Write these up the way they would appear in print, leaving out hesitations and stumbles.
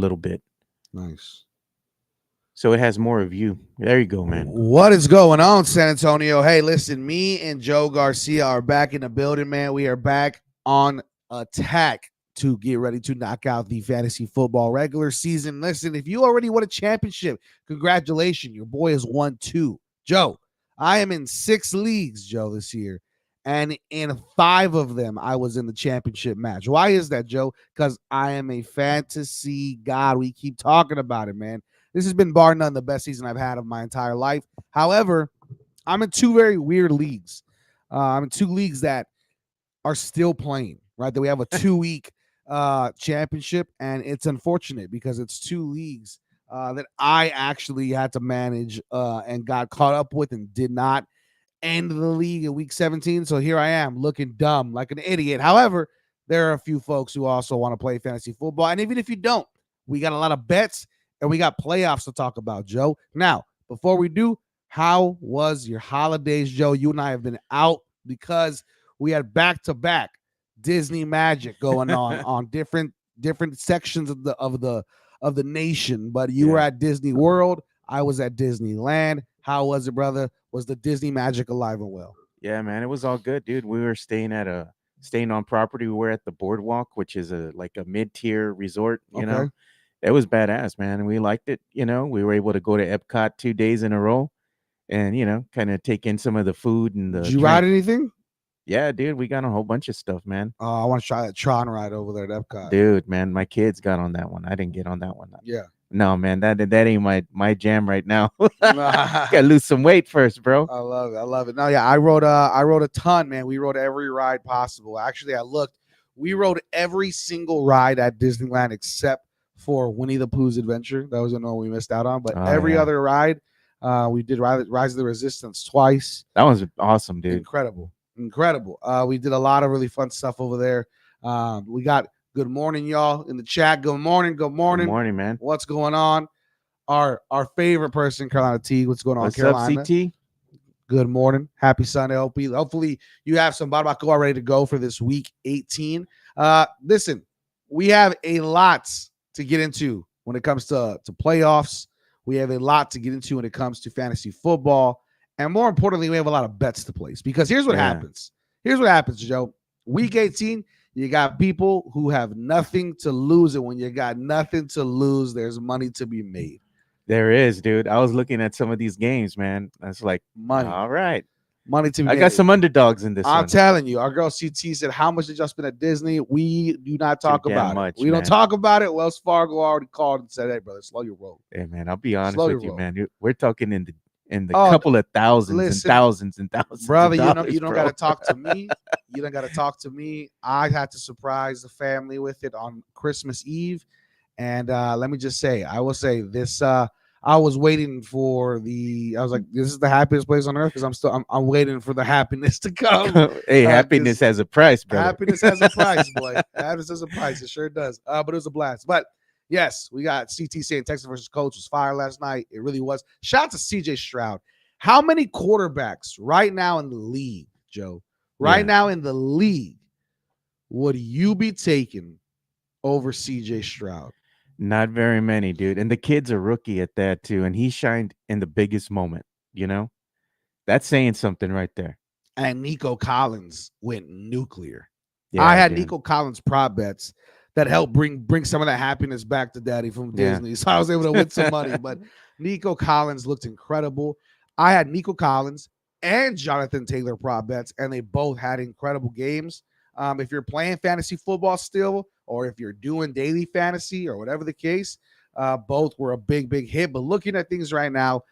little bit. Nice. So it has more of you. There you go, man. What is going on, San Antonio? Hey, listen, me and Joe Garcia are back in the building, man. We are back on attack to get ready to knock out the fantasy football regular season. Listen, if you already won a championship, congratulations. Your boy has won 2. Joe, I am in 6 leagues, Joe, this year. And in 5 of them, I was in the championship match. Why is that, Joe? Because I am a fantasy god. We keep talking about it, man. This has been bar none the best season I've had of my entire life. However, I'm in 2 very weird leagues. I'm in 2 leagues that are still playing, right? That we have a 2-week championship, and it's unfortunate because it's 2 leagues that I actually had to manage and got caught up with and did not end the league in week 17. So here I am looking dumb like an idiot. However, there are a few folks who also want to play fantasy football. And even if you don't, we got a lot of bets and we got playoffs to talk about, Joe. Now, before we do, how was your holidays, Joe? You and I have been out because we had back-to-back Disney magic going on different sections of the nation. But you were at Disney World. I was at Disneyland. How was it, brother? Was the Disney magic alive and well? Yeah, man, it was all good, dude. We were staying on property. We were at the Boardwalk, which is like a mid-tier resort, you know. It was badass, man, and we liked it. You know, we were able to go to Epcot 2 days in a row, and kind of take in some of the food and the. Did you ride anything? Yeah, dude, we got a whole bunch of stuff, man. Oh, I want to try that Tron ride over there at Epcot. Dude, man, my kids got on that one. I didn't get on that one. Yeah. No, man, that ain't my jam right now. Gotta lose some weight first, bro. I love it. No, yeah, I rode a ton, man. We rode every ride possible. Actually, I looked. We rode every single ride at Disneyland except for Winnie the Pooh's Adventure. That was the one we missed out on. But every other ride, we did Rise of the Resistance twice. That was awesome, dude. Incredible. We did a lot of really fun stuff over there. We got good morning, y'all, in the chat. Good morning. Good morning, man. What's going on? Our favorite person, Carolina T. What's going on, Carolina? What's up, CT? Good morning. Happy Sunday. Hopefully you have some barbacoa ready to go for this week 18. Listen, we have a lot to get into when it comes to playoffs. We have a lot to get into when it comes to fantasy football. And more importantly, we have a lot of bets to place because here's what happens. Here's what happens, Joe. Week 18, you got people who have nothing to lose. And when you got nothing to lose, there's money to be made. There is, dude. I was looking at some of these games, man. That's like money. All right. Money to be made. I got some underdogs in this I'm telling you, our girl CT said, how much did y'all spend at Disney? We do not talk about it. We don't talk about it. Wells Fargo already called and said, hey, brother, slow your roll. Hey, man, I'll be honest with you, man. We're talking in the couple of thousands and thousands and thousands. Brother, you don't got to talk to me. You don't got to talk to me. I had to surprise the family with it on Christmas Eve. And let me just say, I will say this, I was waiting for I was like, this is the happiest place on earth because I'm waiting for the happiness to come. Hey, happiness has a price, bro. Happiness has a price, boy. Happiness has a price. It sure does. But it was a blast. But yes, we got CT saying Texas versus Colts was fire last night. It really was. Shout out to CJ Stroud. How many quarterbacks right now in the league, Joe? Right now in the league, would you be taking over CJ Stroud? Not very many, dude. And the kid's a rookie at that, too. And he shined in the biggest moment, you know? That's saying something right there. And Nico Collins went nuclear. Yeah, I had Nico Collins prop bets that helped bring some of that happiness back to daddy from Disney. So I was able to win some money. But Nico Collins looked incredible. I had Nico Collins and Jonathan Taylor prop bets, and they both had incredible games. If you're playing fantasy football still, or if you're doing daily fantasy or whatever the case, both were a big hit. But looking at things right now,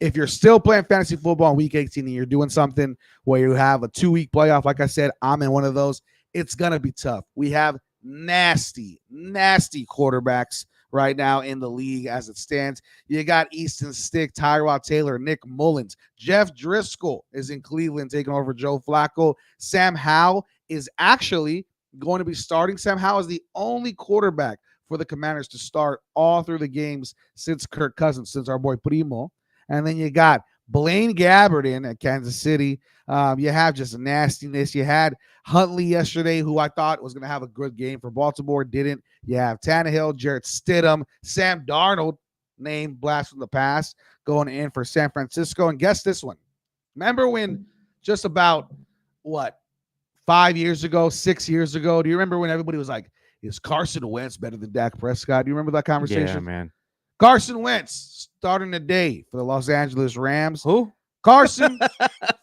if you're still playing fantasy football in week 18 and you're doing something where you have a 2-week playoff, like I said, I'm in one of those, it's going to be tough. We have nasty quarterbacks right now in the league as it stands. You got Easton Stick, Tyrod Taylor, Nick Mullins. Jeff Driscoll is in Cleveland taking over Joe Flacco. Sam Howell is actually going to be starting. Sam Howell is the only quarterback for the Commanders to start all through the games since Kirk Cousins, since our boy Primo. And then you got Blaine Gabbert in at Kansas City. You have just nastiness. You had Huntley yesterday, who I thought was going to have a good game for Baltimore, didn't. You have Tannehill, Jarrett Stidham, Sam Darnold, name blast from the past, going in for San Francisco. And guess this one. Remember when just about, what, 5 years ago, 6 years ago, do you remember when everybody was like, is Carson Wentz better than Dak Prescott? Do you remember that conversation? Yeah, man. Carson Wentz starting today for the Los Angeles Rams. Who? Carson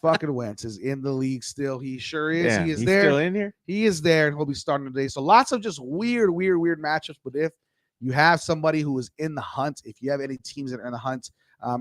fucking Wentz is in the league still. He sure is. Yeah, He is he's there. still in here. He is there, and he'll be starting today. So lots of just weird matchups. But if you have somebody who is in the hunt, if you have any teams that are in the hunt,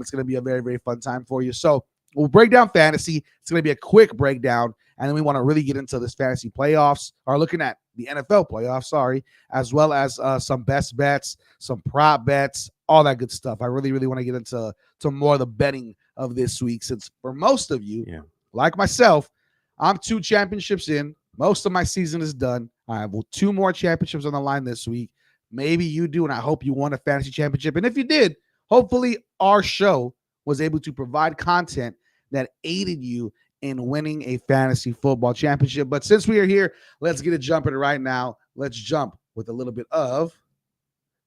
it's going to be a very, very fun time for you. So we'll break down fantasy. It's going to be a quick breakdown, and then we want to really get into this fantasy playoffs, or looking at the NFL playoffs, as well as some best bets, some prop bets, all that good stuff. I really, really want to get into more of the betting of this week, since for most of you, like myself, I'm 2 championships in. Most of my season is done. I have 2 more championships on the line this week. Maybe you do, and I hope you won a fantasy championship. And if you did, hopefully our show was able to provide content that aided you in winning a fantasy football championship. But since we are here, let's get it jumping right now. Let's jump with a little bit of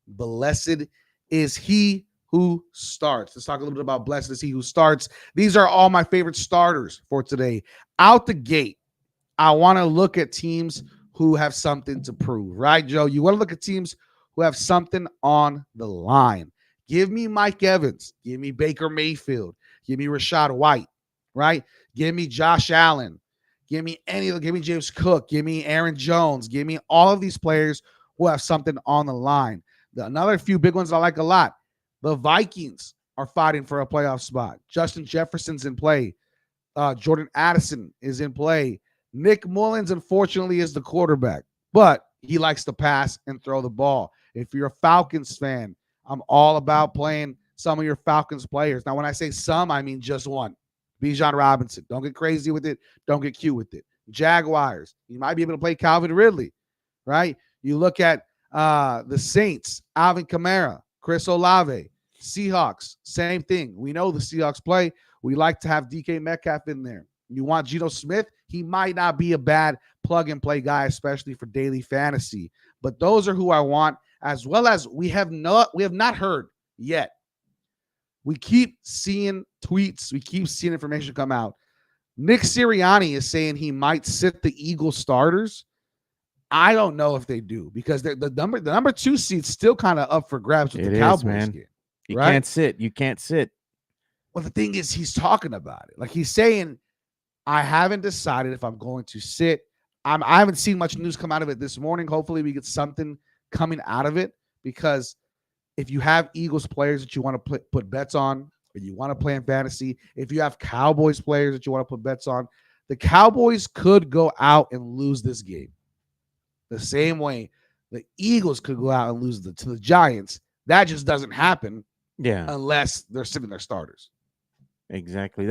Blessed is He Who Starts. Let's talk a little bit about Blessed is He Who Starts. These are all my favorite starters for today. Out the gate, I want to look at teams who have something to prove, right, Joe? You want to look at teams who have something on the line. Give me Mike Evans. Give me Baker Mayfield. Give me Rashad White, right? Give me Josh Allen. Give me James Cook. Give me Aaron Jones. Give me all of these players who have something on the line. Another few big ones I like a lot. The Vikings are fighting for a playoff spot. Justin Jefferson's in play. Jordan Addison is in play. Nick Mullins, unfortunately, is the quarterback, but he likes to pass and throw the ball. If you're a Falcons fan, I'm all about playing some of your Falcons players. Now, when I say some, I mean just one. Bijan Robinson. Don't get crazy with it. Don't get cute with it. Jaguars. You might be able to play Calvin Ridley, right? You look at the Saints, Alvin Kamara, Chris Olave. Seahawks, same thing. We know the Seahawks play. We like to have DK Metcalf in there. You want Geno Smith? He might not be a bad plug-and-play guy, especially for daily fantasy. But those are who I want, as well as we have not heard yet. We keep seeing tweets. We keep seeing information come out. Nick Sirianni is saying he might sit the Eagles starters. I don't know if they do, because the number 2 seat's still kind of up for grabs with the Cowboys game. You can't sit. You can't sit. Well, the thing is, he's talking about it. Like, he's saying, I haven't decided if I'm going to sit. I haven't seen much news come out of it this morning. Hopefully we get something coming out of it, because if you have Eagles players that you want to put bets on, or you want to play in fantasy, if you have Cowboys players that you want to put bets on, the Cowboys could go out and lose this game. The same way the Eagles could go out and lose to the Giants. That just doesn't happen unless they're sitting their starters. Exactly.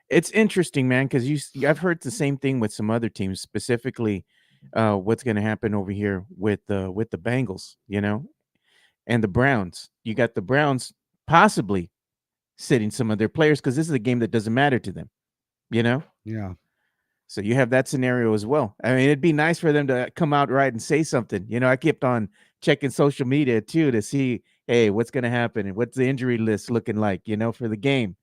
It's interesting, man, because I've heard the same thing with some other teams, specifically what's going to happen over here with the Bengals, and the Browns. You got the Browns possibly sitting some of their players because this is a game that doesn't matter to them, Yeah. So you have that scenario as well. I mean, it'd be nice for them to come out right and say something. I kept on checking social media too to see, hey, what's going to happen and what's the injury list looking like, for the game.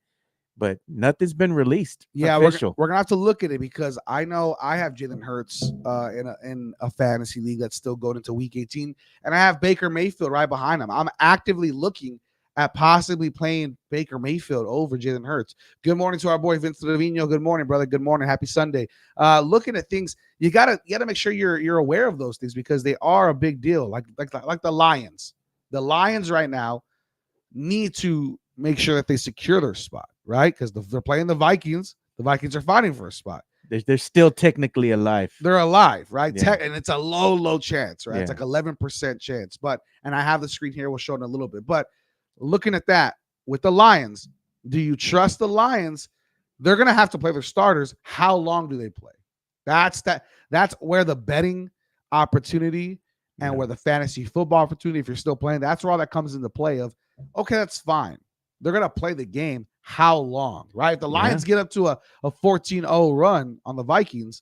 But nothing's been released. Yeah, official. We're gonna have to look at it, because I know I have Jalen Hurts in a fantasy league that's still going into week 18, and I have Baker Mayfield right behind him. I'm actively looking at possibly playing Baker Mayfield over Jalen Hurts. Good morning to our boy Vincent Davino. Good morning, brother. Good morning. Happy Sunday. Looking at things, you gotta make sure you're aware of those things, because they are a big deal. Like the Lions. The Lions right now need to make sure that they secure their spot, right? Because they're playing the Vikings. The Vikings are fighting for a spot. They're still technically alive. They're alive, right? Yeah. And it's a low chance, right? Yeah. It's like 11% chance. And I have the screen here. We'll show it in a little bit. But looking at that with the Lions, do you trust the Lions? They're going to have to play their starters. How long do they play? That's where the betting opportunity and where the fantasy football opportunity, if you're still playing, that's where all that comes into play of, okay, that's fine. They're going to play the game. how long, right? If the Yeah. Lions get up to a 14-0 run on the Vikings,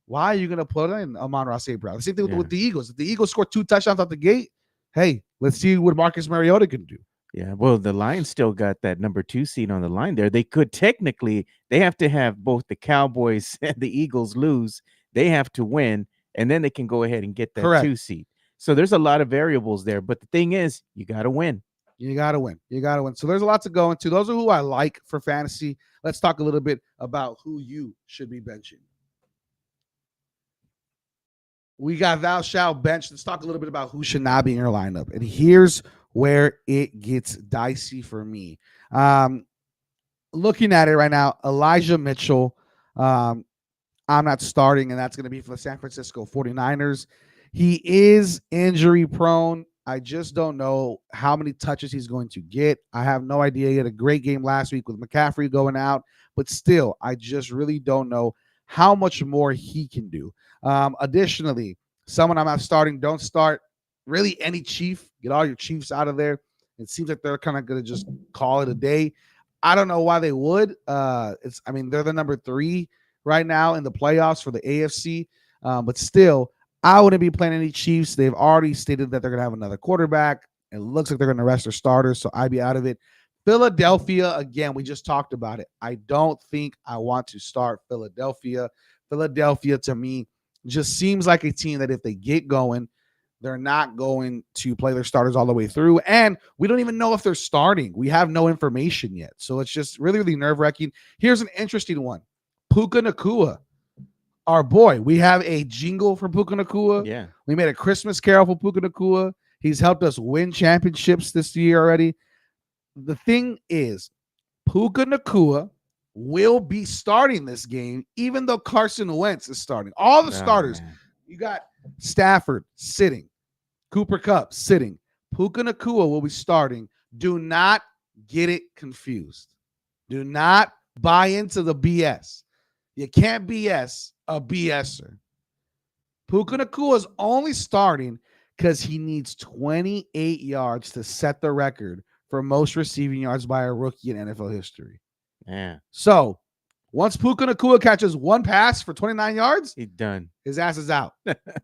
why are you going to put in Amon-Ra St. Brown? The same thing with the Eagles. If the Eagles score 2 touchdowns out the gate, hey, let's see what Marcus Mariota can do. Yeah, well, the Lions still got that number 2 seed on the line there. They could technically they have to have both the Cowboys and the Eagles lose. They have to win, and then they can go ahead and get that Correct. 2 seed. So there's a lot of variables there, but the thing is, you got to win. You got to win. You got to win. So there's a lot to go into. Those are who I like for fantasy. Let's talk a little bit about who you should be benching. We got thou shalt bench. Let's talk a little bit about who should not be in your lineup. And here's where it gets dicey for me. Looking at it right now, Elijah Mitchell, I'm not starting, and that's going to be for the San Francisco 49ers. He is injury prone. I just don't know how many touches he's going to get. I have no idea. He had a great game last week with McCaffrey going out, but still, I just really don't know how much more he can do. Additionally, someone I'm not starting, don't start really any Chief. Get all your Chiefs out of there. It seems like they're kind of going to just call it a day. I don't know why they would. They're the number 3 right now in the playoffs for the AFC, but still, I wouldn't be playing any Chiefs. They've already stated that they're going to have another quarterback. It looks like they're going to rest their starters, so I'd be out of it. Philadelphia, again, we just talked about it. I don't think I want to start Philadelphia. Philadelphia, to me, just seems like a team that if they get going, they're not going to play their starters all the way through. And we don't even know if they're starting. We have no information yet. So it's just really, really nerve-wracking. Here's an interesting one. Puka Nacua. Our boy, we have a jingle for Puka Nacua. Yeah. We made a Christmas carol for Puka Nacua. He's helped us win championships this year already. The thing is, Puka Nacua will be starting this game, even though Carson Wentz is starting. All the starters. Man. You got Stafford sitting. Cooper Kupp sitting. Puka Nacua will be starting. Do not get it confused. Do not buy into the BS. You can't BS a BSer. Puka Nacua is only starting because he needs 28 yards to set the record for most receiving yards by a rookie in NFL history. Yeah. So once Puka Nacua catches one pass for 29 yards, he's done. His ass is out.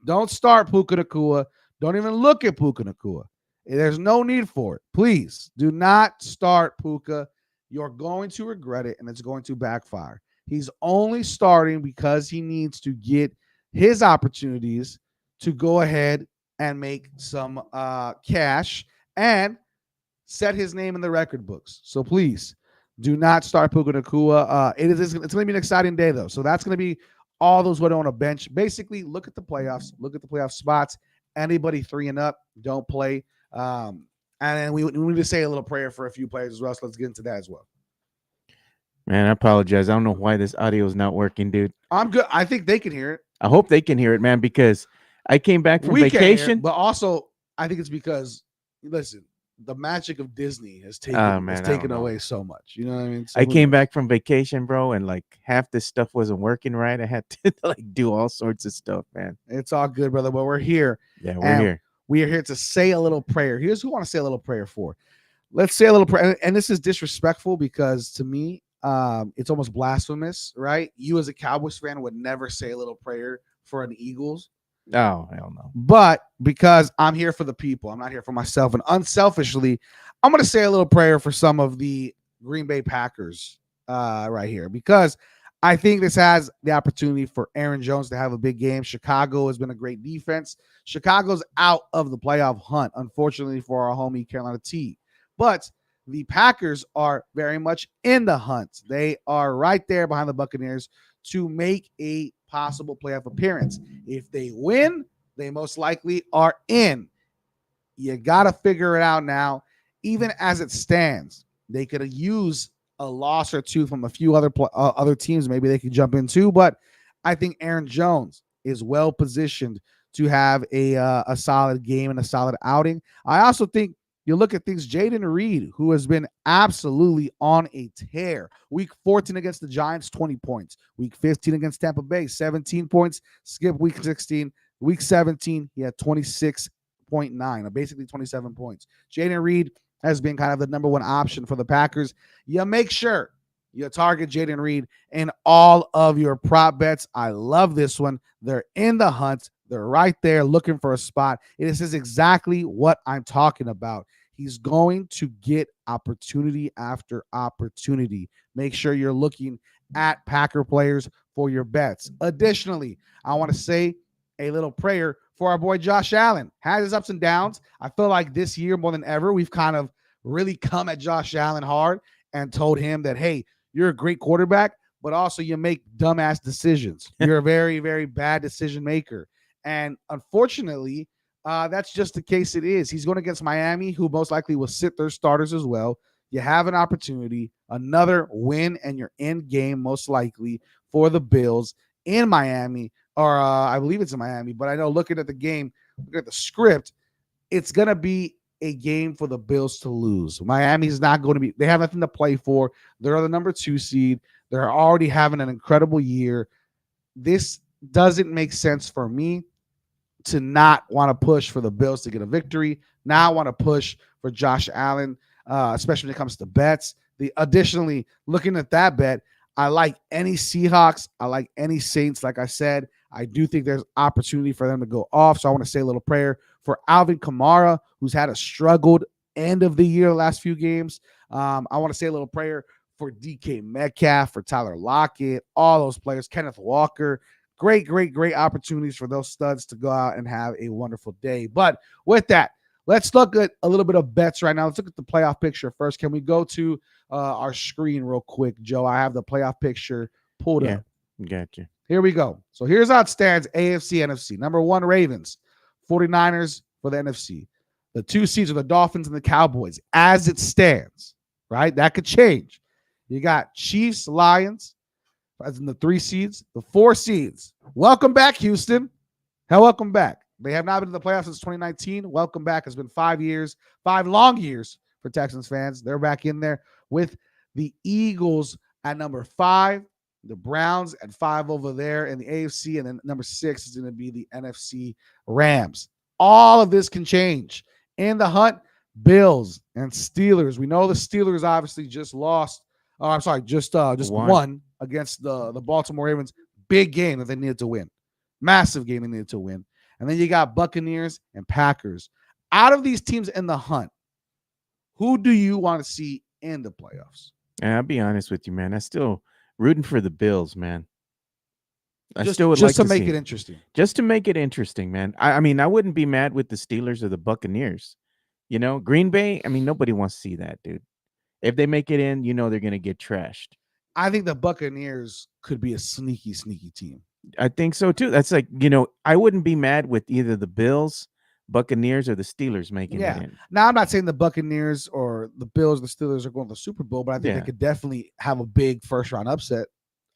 Don't start Puka Nacua. Don't even look at Puka Nacua. There's no need for it. Please do not start Puka. You're going to regret it, and it's going to backfire. He's only starting because he needs to get his opportunities to go ahead and make some cash and set his name in the record books. So please do not start Puka Nacua. It's going to be an exciting day, though. So that's going to be all those who don't want to bench. Basically, look at the playoffs. Look at the playoff spots. Anybody 3 and up, don't play. And then we need to say a little prayer for a few players as well. So let's get into that as well. Man, I apologize. I don't know why this audio is not working, dude. I'm good. I think they can hear it. I hope they can hear it, man, because I came back from vacation. But also, I think it's because, listen, the magic of Disney has taken away so much. You know what I mean? So I came back from vacation, bro, and like half this stuff wasn't working right. I had to like do all sorts of stuff, man. It's all good, brother. But we're here. Yeah, we're here. We are here to say a little prayer. Here's who I want to say a little prayer for. Let's say a little prayer. And this is disrespectful because to me, it's almost blasphemous, right? You as a Cowboys fan would never say a little prayer for an Eagles. Oh, hell no. But because I'm here for the people, I'm not here for myself. And unselfishly, I'm going to say a little prayer for some of the Green Bay Packers right here, because I think this has the opportunity for Aaron Jones to have a big game. Chicago has been a great defense. Chicago's out of the playoff hunt, unfortunately, for our homie Carolina T. But the Packers are very much in the hunt. They are right there behind the Buccaneers to make a possible playoff appearance. If they win, they most likely are in. You got to figure it out now. Even as it stands, they could use a loss or two from a few other teams. Maybe they could jump into, but I think Aaron Jones is well positioned to have a solid game and a solid outing. I also think you look at things, Jaden Reed, who has been absolutely on a tear. Week 14 against the Giants, 20 points. Week 15 against Tampa Bay, 17 points. Skip week 16. Week 17, he had 26.9, or basically 27 points. Jaden Reed has been kind of the number one option for the Packers. You make sure you target Jaden Reed in all of your prop bets. I love this one. They're in the hunt. They're right there looking for a spot. This is exactly what I'm talking about. He's going to get opportunity after opportunity. Make sure you're looking at Packer players for your bets. Additionally, I want to say a little prayer for our boy Josh Allen. Has his ups and downs. I feel like this year more than ever, we've kind of really come at Josh Allen hard and told him that, hey, you're a great quarterback, but also you make dumbass decisions. You're a very, very bad decision maker. And unfortunately, that's just the case it is. He's going against Miami, who most likely will sit their starters as well. You have an opportunity, another win, and you're in game most likely for the Bills in Miami, or I believe it's in Miami. But I know looking at the game, looking at the script, it's going to be a game for the Bills to lose. Miami's not going to be, they have nothing to play for. They're the number 2 seed. They're already having an incredible year. This doesn't make sense for me to not want to push for the Bills to get a victory. Now I want to push for Josh Allen, especially when it comes to bets. Additionally, looking at that bet, I like any Seahawks. I like any Saints. Like I said, I do think there's opportunity for them to go off. So I want to say a little prayer for Alvin Kamara, who's had a struggled end of the year, the last few games. I want to say a little prayer for DK Metcalf, for Tyler Lockett, all those players, Kenneth Walker. Great, great, great opportunities for those studs to go out and have a wonderful day. But with that, let's look at a little bit of bets right now. Let's look at the playoff picture first. Can we go to our screen real quick, Joe? I have the playoff picture pulled up. Gotcha. Here we go. So here's how it stands, AFC, NFC. Number 1, Ravens. 49ers for the NFC. The 2 seeds are the Dolphins and the Cowboys as it stands, right? That could change. You got Chiefs, Lions as in the 3 seeds. The 4 seeds. Welcome back, Houston. Hell, welcome back. They have not been in the playoffs since 2019. Welcome back. It's been 5 years, 5 long years for Texans fans. They're back in there with the Eagles at number 5, the Browns at 5 over there in the AFC, and then number 6 is going to be the NFC Rams. All of this can change. In the hunt, Bills and Steelers. We know the Steelers obviously just lost. Just won against the Baltimore Ravens. Big game that they needed to win. Massive game they needed to win. And then you got Buccaneers and Packers. Out of these teams in the hunt, who do you want to see in the playoffs? I'll be honest with you, man. I still rooting for the Bills, man. I still would like to make it interesting. Just to make it interesting, man. I mean, I wouldn't be mad with the Steelers or the Buccaneers. You know, Green Bay, I mean, nobody wants to see that, dude. If they make it in, you know they're going to get trashed. I think the Buccaneers could be a sneaky, sneaky team. I think so, too. That's like, you know, I wouldn't be mad with either the Bills, Buccaneers, or the Steelers making it in. Now, I'm not saying the Buccaneers or the Bills, the Steelers are going to the Super Bowl, but I think they could definitely have a big first-round upset.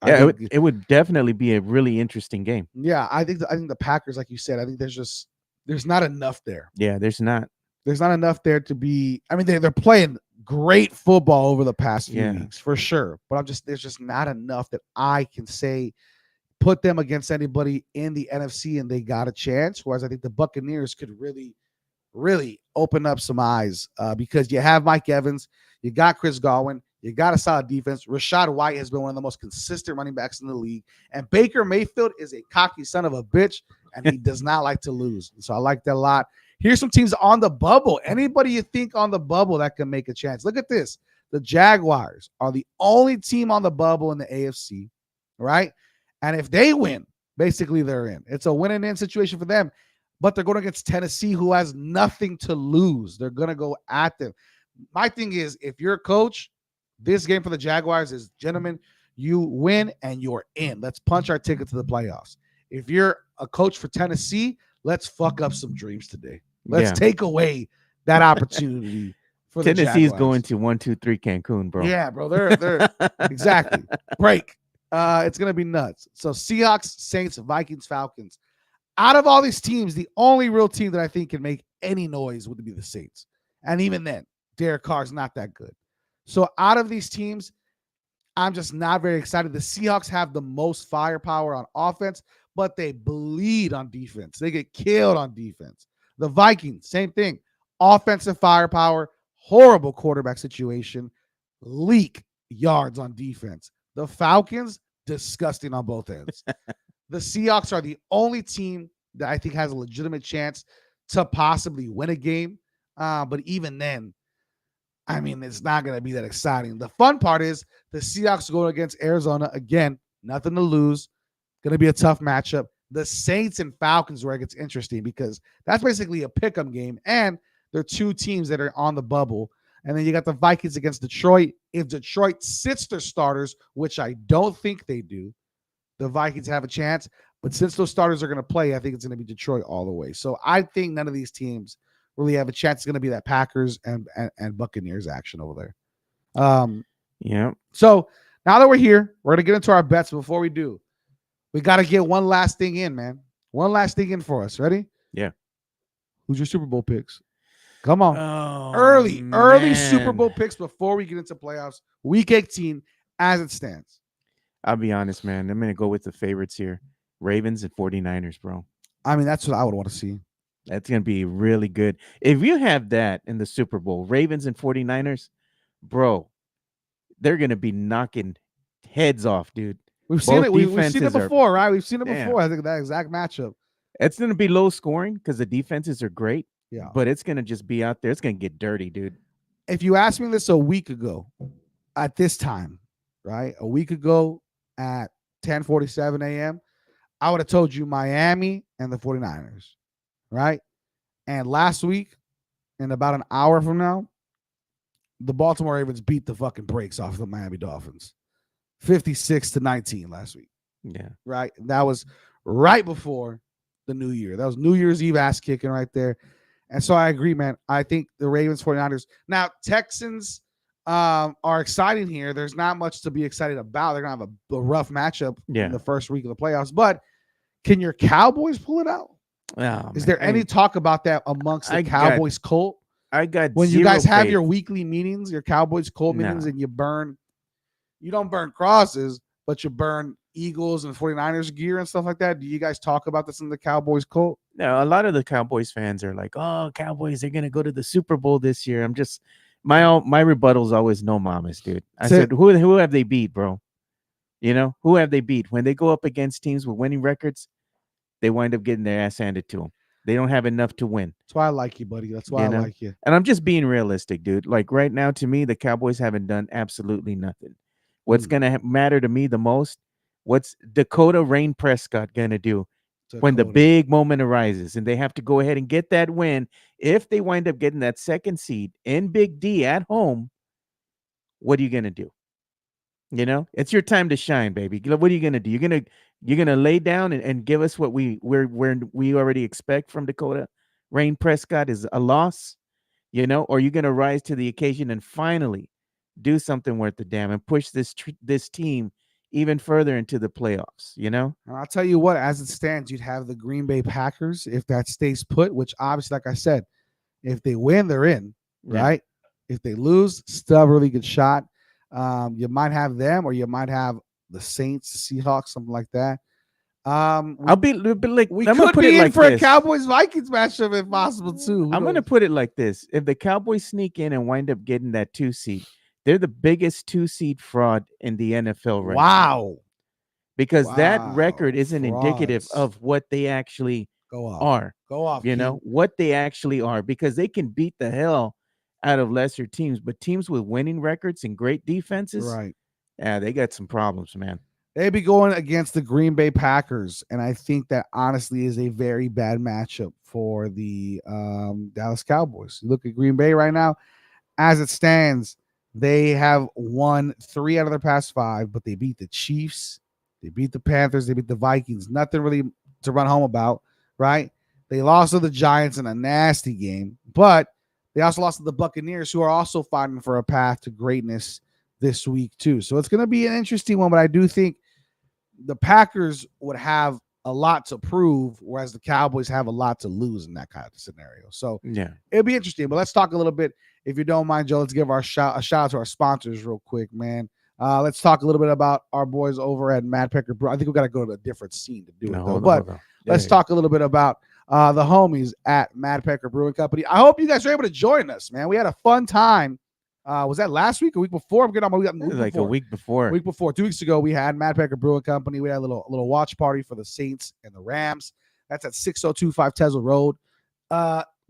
Yeah, it would definitely be a really interesting game. Yeah, I think the Packers, like you said, I think there's not enough there. Yeah, there's not enough there to be. I mean, they're playing great football over the past few weeks for sure, but there's just not enough that I can say put them against anybody in the NFC and they got a chance. Whereas I think the Buccaneers could really, really open up some eyes because you have Mike Evans, you got Chris Godwin, you got a solid defense. Rachaad White has been one of the most consistent running backs in the league, and Baker Mayfield is a cocky son of a bitch, and he does not like to lose. So I like that a lot. Here's some teams on the bubble. Anybody you think on the bubble that can make a chance? Look at this. The Jaguars are the only team on the bubble in the AFC, right? And if they win, basically they're in. It's a win-and-in situation for them. But they're going against Tennessee, who has nothing to lose. They're going to go at them. My thing is, if you're a coach, this game for the Jaguars is, gentlemen, you win and you're in. Let's punch our ticket to the playoffs. If you're a coach for Tennessee, let's fuck up some dreams today. Let's take away that opportunity for the Jaguars. Tennessee's going to 1, 2, 3 Cancun, bro. Yeah, bro. They're exactly. Break. It's going to be nuts. So Seahawks, Saints, Vikings, Falcons. Out of all these teams, the only real team that I think can make any noise would be the Saints. And even then, Derek Carr's not that good. So out of these teams, I'm just not very excited. The Seahawks have the most firepower on offense, but they bleed on defense. They get killed on defense. The Vikings, same thing. Offensive firepower, horrible quarterback situation, leak yards on defense. The Falcons, disgusting on both ends. The Seahawks are the only team that I think has a legitimate chance to possibly win a game. But even then, I mean, it's not going to be that exciting. The fun part is the Seahawks going against Arizona. Again, nothing to lose. Going to be a tough matchup. The Saints and Falcons where it gets interesting because that's basically a pick'em game. And they're two teams that are on the bubble. And then you got the Vikings against Detroit. If Detroit sits their starters, which I don't think they do, the Vikings have a chance. But since those starters are going to play, I think it's going to be Detroit all the way. So I think none of these teams really have a chance. It's going to be that Packers and Buccaneers action over there. Yeah. So now that we're here, we're going to get into our bets. Before we do, we got to get one last thing in, man. One last thing in for us. Ready? Yeah. Who's your Super Bowl picks? Come on. Oh, early Super Bowl picks before we get into playoffs. Week 18 as it stands. I'll be honest, man. I'm going to go with the favorites here. Ravens and 49ers, bro. I mean, that's what I would want to see. That's going to be really good. If you have that in the Super Bowl, Ravens and 49ers, bro, they're going to be knocking heads off, dude. We've seen it. We've seen it before, right? We've seen it before. I think that exact matchup. It's going to be low scoring because the defenses are great. Yeah. But it's going to just be out there. It's going to get dirty, dude. If you asked me this a week ago at this time, right? A week ago at 10:47 a.m., I would have told you Miami and the 49ers, right? And last week, in about an hour from now, the Baltimore Ravens beat the fucking brakes off the Miami Dolphins. 56-19 last week. Yeah. Right? That was right before the New Year. That was New Year's Eve ass kicking right there. And so I agree, man. I think the Ravens, 49ers. Now, Texans are exciting here. There's not much to be excited about. They're going to have a rough matchup in the first week of the playoffs. But can your Cowboys pull it out? Oh, Is there any talk about that amongst the Cowboys cult? I got when you guys have your weekly meetings, your Cowboys cult meetings, and you don't burn crosses, but you burn Eagles and 49ers gear and stuff like that. Do you guys talk about this in the Cowboys cult? No, a lot of the Cowboys fans are like, "Oh, Cowboys, they're gonna go to the Super Bowl this year." I'm just my rebuttal is always no mamas, dude. I said, who have they beat, bro? You know, who have they beat? When they go up against teams with winning records, they wind up getting their ass handed to them. They don't have enough to win. That's why I like you, buddy. That's why I like you. And I'm just being realistic, dude. Like right now, to me, the Cowboys haven't done absolutely nothing. What's gonna matter to me the most? What's Dakota Rain Prescott gonna do when the big moment arises and they have to go ahead and get that win? If they wind up getting that second seed in Big D at home, what are you gonna do? You know, it's your time to shine, baby. What are you gonna do? You're gonna lay down and give us what we already expect from Dakota Rain Prescott is a loss, you know, or you're gonna rise to the occasion and finally do something worth the damn and push this team even further into the playoffs, you know? And I'll tell you what, as it stands, you'd have the Green Bay Packers if that stays put, which obviously, like I said, if they win, they're in, right? If they lose, still a really good shot. You might have them or you might have the Saints, Seahawks, something like that. I'll be like, we could be in for a Cowboys-Vikings matchup if possible, too. I'm going to put it like this. If the Cowboys sneak in and wind up getting that 2 seed, they're the biggest 2 seed fraud in the NFL right now. Because that record isn't indicative of what they actually are. Go off. You know, what they actually are. Because they can beat the hell out of lesser teams. But teams with winning records and great defenses, yeah, they got some problems, man. They'd be going against the Green Bay Packers. And I think that honestly is a very bad matchup for the Dallas Cowboys. You look at Green Bay right now, as it stands, they have won 3 out of their past 5, but they beat the Chiefs, they beat the Panthers, they beat the Vikings. Nothing really to run home about, right? They lost to the Giants in a nasty game, but they also lost to the Buccaneers, who are also fighting for a path to greatness this week too. So it's going to be an interesting one, but I do think the Packers would have a lot to prove, whereas the Cowboys have a lot to lose in that kind of scenario. So yeah, it'll be interesting. But let's talk a little bit, if you don't mind, Joe. Let's give a shout out to our sponsors real quick, man. Let's talk a little bit about our boys over at Mad Pecker Brew. I think we got to go to a different scene to do it, though. But let's talk a little bit about the homies at Mad Pecker Brewing Company. I hope you guys are able to join us, man. We had a fun time. Was that last week or week before? I'm getting on my week Like a before. week before. Week before, 2 weeks ago, we had Mad Pecker Brewing Company. We had a little watch party for the Saints and the Rams. That's at 6025 Tesla Road.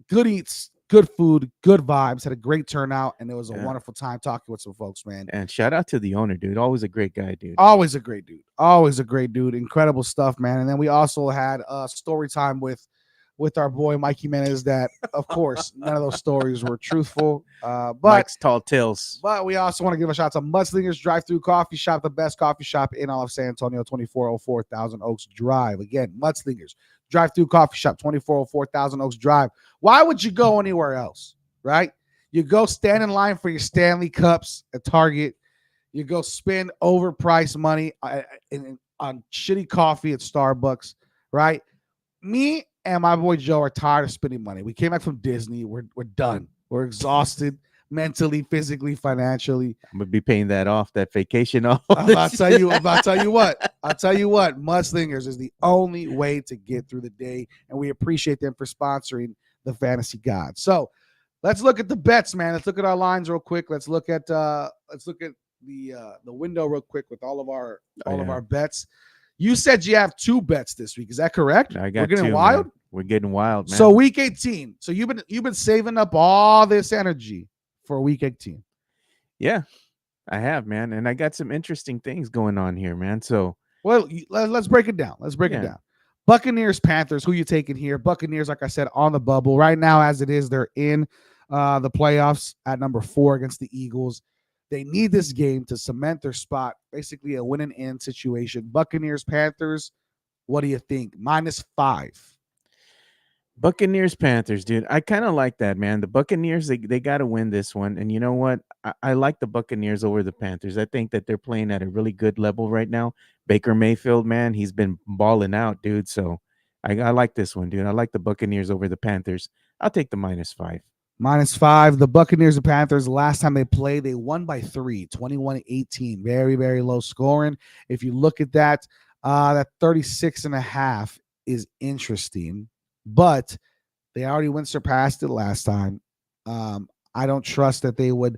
Good eats, good food, good vibes. Had a great turnout, and it was a wonderful time talking with some folks, man. And shout out to the owner, dude. Always a great guy, dude. Always a great dude. Always a great dude. Incredible stuff, man. And then we also had story time with our boy Mikey Menez. That, of course, none of those stories were truthful. But Mike's Tall Tales. But we also want to give a shout out to Mudslingers Drive-Thru Coffee Shop, the best coffee shop in all of San Antonio, 2404 Thousand Oaks Drive. Again, Mudslingers Drive-Thru Coffee Shop, 2404 Thousand Oaks Drive. Why would you go anywhere else, right? You go stand in line for your Stanley Cups at Target. You go spend overpriced money on shitty coffee at Starbucks, right? Me and my boy Joe are tired of spending money. We came back from Disney. We're done. We're exhausted mentally, physically, financially. I'm gonna be paying that off, that vacation off. I'll tell you what. Mudslingers is the only way to get through the day, and we appreciate them for sponsoring the Fantasy Gods. So let's look at the bets, man. Let's look at our lines real quick. Let's look at the window real quick with all of our bets. You said you have 2 bets this week. Is that correct? I got We're getting 2, wild. Man. We're getting wild, man. So week 18. So you've been saving up all this energy for week 18. Yeah, I have, man, and I got some interesting things going on here, man. So, well, let's break it down. Let's break it down. Buccaneers, Panthers. Who you taking here? Buccaneers, like I said, on the bubble right now. As it is, they're in the playoffs at number 4 against the Eagles. They need this game to cement their spot, basically a win and end situation. Buccaneers, Panthers. What do you think? -5. Buccaneers, Panthers, dude. I kind of like that, man. The Buccaneers, they got to win this one. And you know what? I like the Buccaneers over the Panthers. I think that they're playing at a really good level right now. Baker Mayfield, man, he's been balling out, dude. So I like this one, dude. I like the Buccaneers over the Panthers. I'll take the -5. -5. The Buccaneers and Panthers, last time they played, they won by 3, 21-18. Very, very low scoring. If you look at that 36.5 is interesting, but they already surpassed it last time. I don't trust that they would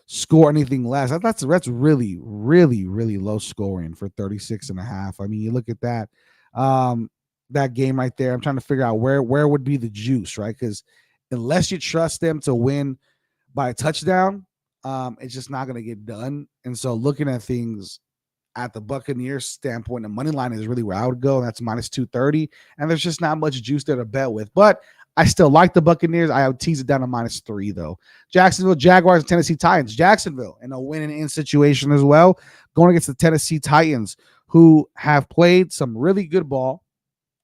score anything less. That's really, really, really low scoring for 36.5. I mean, you look at that that game right there. I'm trying to figure out where would be the juice, right? Because unless you trust them to win by a touchdown, it's just not going to get done. And so looking at things at the Buccaneers standpoint, the money line is really where I would go. That's -230. And there's just not much juice there to bet with. But I still like the Buccaneers. I would tease it down to -3, though. Jacksonville Jaguars and Tennessee Titans. Jacksonville in a win-and-in situation as well, going against the Tennessee Titans, who have played some really good ball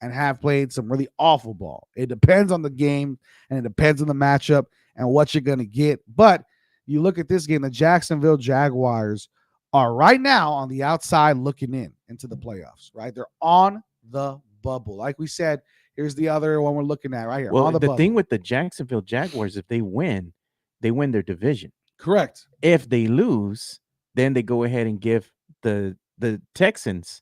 and have played some really awful ball. It depends on the game, and it depends on the matchup and what you're going to get. But you look at this game, the Jacksonville Jaguars are right now on the outside looking into the playoffs, right? They're on the bubble. Like we said, here's the other one we're looking at right here. Well, on the thing with the Jacksonville Jaguars, if they win their division. Correct. If they lose, then they go ahead and give the Texans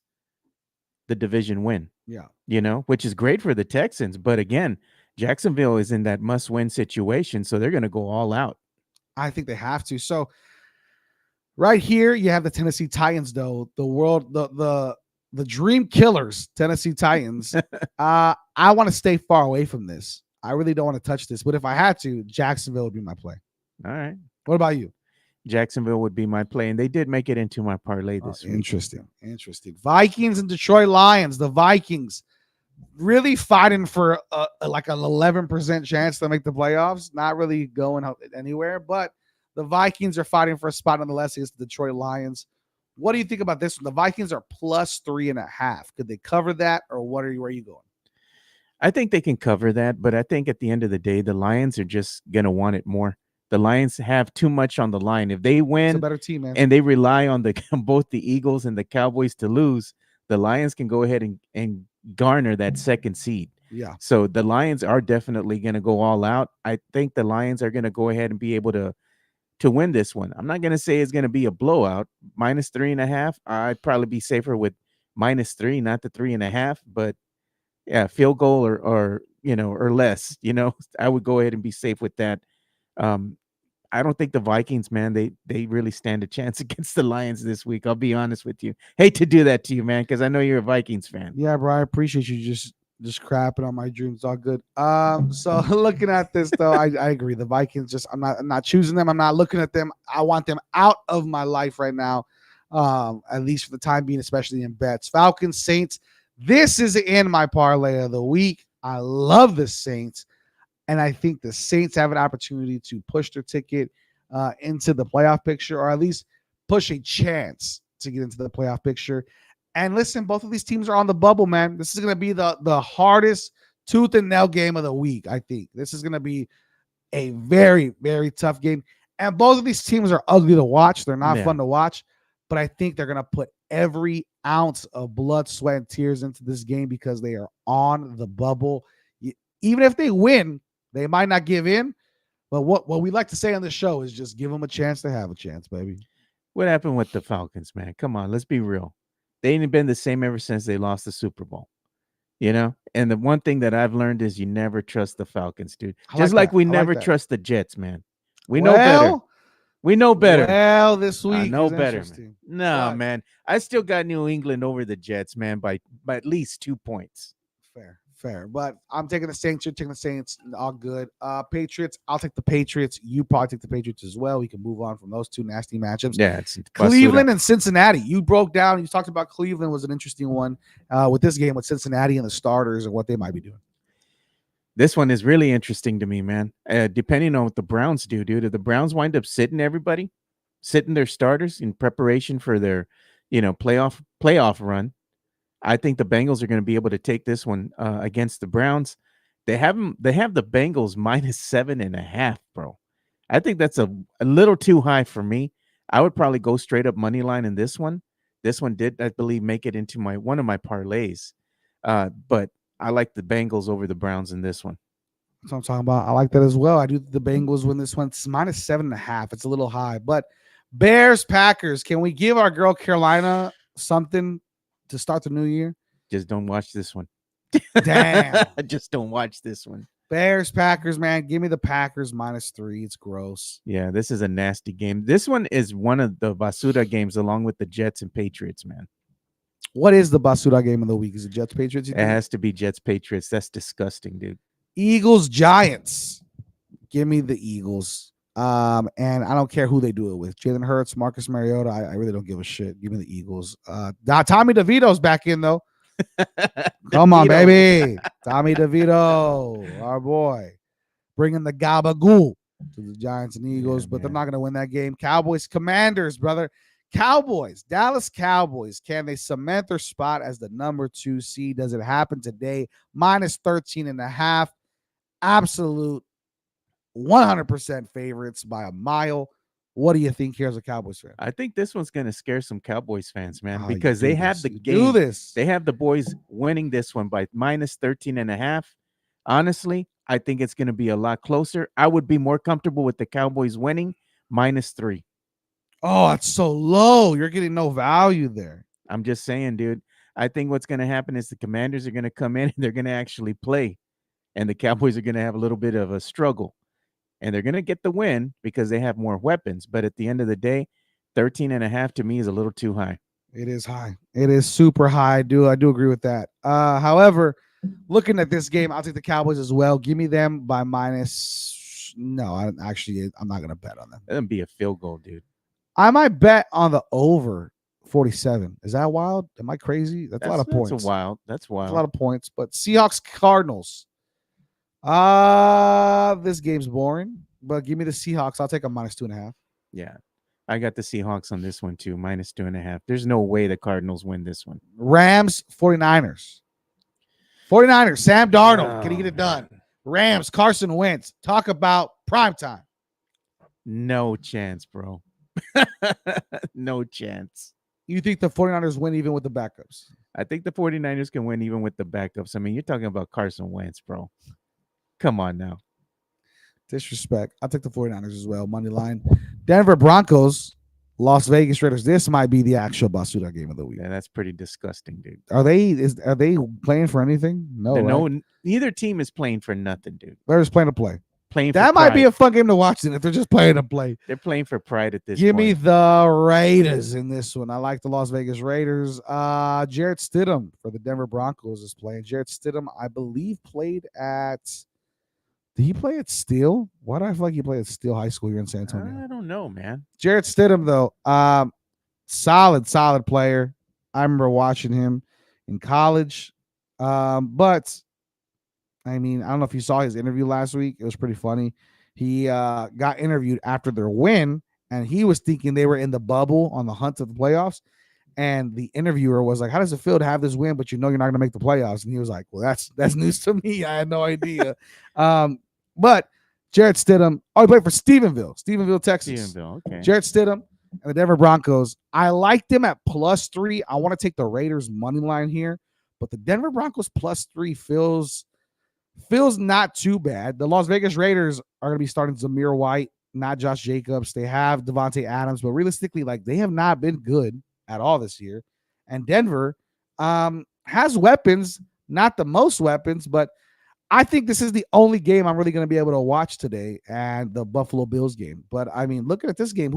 the division win. Yeah. You know, which is great for the Texans. But again, Jacksonville is in that must-win situation, so they're going to go all out. I think they have to. So right here, you have the Tennessee Titans, though. The dream killers, Tennessee Titans. I want to stay far away from this. I really don't want to touch this. But if I had to, Jacksonville would be my play. All right. What about you? Jacksonville would be my play, and they did make it into my parlay this week. Interesting. Vikings and Detroit Lions. The Vikings really fighting for like an 11% chance to make the playoffs. Not really going anywhere, but the Vikings are fighting for a spot nonetheless against the Detroit Lions. What do you think about this one? The Vikings are +3.5. Could they cover that, or where are you going? I think they can cover that, but I think at the end of the day, the Lions are just going to want it more. The Lions have too much on the line. If they win, it's a better team, man, and they rely on both the Eagles and the Cowboys to lose, the Lions can go ahead and garner that second seed. Yeah. So the Lions are definitely going to go all out. I think the Lions are going to go ahead and be able to win this one. I'm not going to say it's going to be a blowout. -3.5. I'd probably be safer with -3, not the 3.5. But yeah, field goal or or less. I would go ahead and be safe with that. Um, I don't think the Vikings, man, they really stand a chance against the Lions this week. I'll be honest with you. Hate to do that to you, man, because I know you're a Vikings fan. Yeah, bro, I appreciate you just crapping on my dreams. It's all good. So looking at this though, I agree. The Vikings, just I'm not choosing them. I'm not looking at them. I want them out of my life right now. At least for the time being, especially in bets. Falcons, Saints. This is in my parlay of the week. I love the Saints. And I think the Saints have an opportunity to push their ticket into the playoff picture, or at least push a chance to get into the playoff picture. And listen, both of these teams are on the bubble, man. This is going to be the hardest tooth and nail game of the week, I think. This is going to be a very, very tough game. And both of these teams are ugly to watch. They're not fun to watch. But I think they're going to put every ounce of blood, sweat, and tears into this game because they are on the bubble. Even if they win, they might not give in, but what we like to say on the show is just give them a chance to have a chance, baby. What happened with the Falcons, man? Come on, let's be real. They ain't been the same ever since they lost the Super Bowl. And the one thing that I've learned is you never trust the Falcons, dude. Just like we never trust the Jets, man. We know better. We know better. Well, this week I know better, man. No, man. I still got New England over the Jets, man, by at least 2 points. Fair. But I'm taking the Saints. You're taking the Saints. All good. Patriots. I'll take the Patriots. You probably take the Patriots as well. We can move on from those two nasty matchups. Yeah, it's Cleveland and Cincinnati. You broke down. You talked about Cleveland was an interesting one with this game with Cincinnati and the starters and what they might be doing. This one is really interesting to me, man. Depending on what the Browns do, dude. If the Browns wind up sitting their starters in preparation for their, playoff run, I think the Bengals are going to be able to take this one against the Browns. They have the Bengals -7.5, bro. I think that's a little too high for me. I would probably go straight up money line in this one. This one did, I believe, make it into one of my parlays. But I like the Bengals over the Browns in this one. That's what I'm talking about. I like that as well. I do the Bengals win this one. It's -7.5. It's a little high, but Bears, Packers. Can we give our girl Carolina something to start the new year? Just don't watch this one. Damn. Just don't watch this one. Bears, Packers, man. Give me the Packers -3. It's gross. Yeah, this is a nasty game. This one is one of the Basura games along with the Jets and Patriots, man. What is the Basura game of the week? Is it Jets, Patriots? It has to be Jets, Patriots. That's disgusting, dude. Eagles, Giants. Give me the Eagles. And I don't care who they do it with. Jalen Hurts, Marcus Mariota. I really don't give a shit. Give me the Eagles. Tommy DeVito's back in, though. Come on, baby. Tommy DeVito, our boy. Bringing the gabagoo to the Giants and Eagles, but they're not going to win that game. Cowboys, Commanders, brother. Cowboys, Dallas Cowboys. Can they cement their spot as the number 2 seed? Does it happen today? -13.5. Absolute 100% favorites by a mile. What do you think here as a Cowboys fan? I think this one's going to scare some Cowboys fans, man, because they have the game. Do this. They have the boys winning this one by -13.5. Honestly, I think it's going to be a lot closer. I would be more comfortable with the Cowboys winning -3. Oh, that's so low. You're getting no value there. I'm just saying, dude. I think what's going to happen is the Commanders are going to come in and they're going to actually play, and the Cowboys are going to have a little bit of a struggle. And they're going to get the win because they have more weapons. But at the end of the day, 13.5 to me is a little too high. It is high. It is super high. I do agree with that. However, looking at this game, I'll take the Cowboys as well. Give me them by minus. No, I'm not going to bet on them. That'd be a field goal, dude. I might bet on the over 47. Is that wild? Am I crazy? That's a lot of points. That's wild. That's a lot of points. But Seahawks, Cardinals. This game's boring, but give me the Seahawks. I'll take a -2.5. Yeah, I got the Seahawks on this one too, -2.5. There's no way the Cardinals win this one. Rams, 49ers. 49ers, Sam Darnold. Can he get it done? Rams, Carson Wentz. Talk about primetime. No chance, bro. No chance. You think the 49ers win even with the backups? I think the 49ers can win even with the backups. I mean, you're talking about Carson Wentz, bro. Come on now. Disrespect. I'll take the 49ers as well. Money line. Denver Broncos. Las Vegas Raiders. This might be the actual Basuda game of the week. Yeah, that's pretty disgusting, dude. Are they playing for anything? No, right? Neither team is playing for nothing, dude. They're just playing to play. Playing for That might be pride. a fun game to watch then if they're just playing to play. They're playing for pride at this Give me point. the Raiders in this one. I like the Las Vegas Raiders. Jarrett Stidham for the Denver Broncos is playing. Jarrett Stidham, I believe, played at. Did he play at Steele? Why do I feel like he played at Steele High School here in San Antonio? I don't know, man. Jarrett Stidham, though, solid player. I remember watching him in college. But I mean, I don't know if you saw his interview last week. It was pretty funny. He got interviewed after their win, and he was thinking they were in the bubble on the hunt of the playoffs. And the interviewer was like, "How does it feel to have this win, but you know you're not going to make the playoffs?" And he was like, "Well, that's news to me. I had no idea." But Jarrett Stidham, he played for Stephenville, Texas. Okay. Jarrett Stidham and the Denver Broncos. I like them at +3. I want to take the Raiders money line here, but the Denver Broncos +3 feels not too bad. The Las Vegas Raiders are going to be starting Zamir White, not Josh Jacobs. They have Devontae Adams, but realistically, like they have not been good at all this year. And Denver has weapons, not the most weapons, but I think this is the only game I'm really going to be able to watch today, and the Buffalo Bills game. But I mean, looking at this game,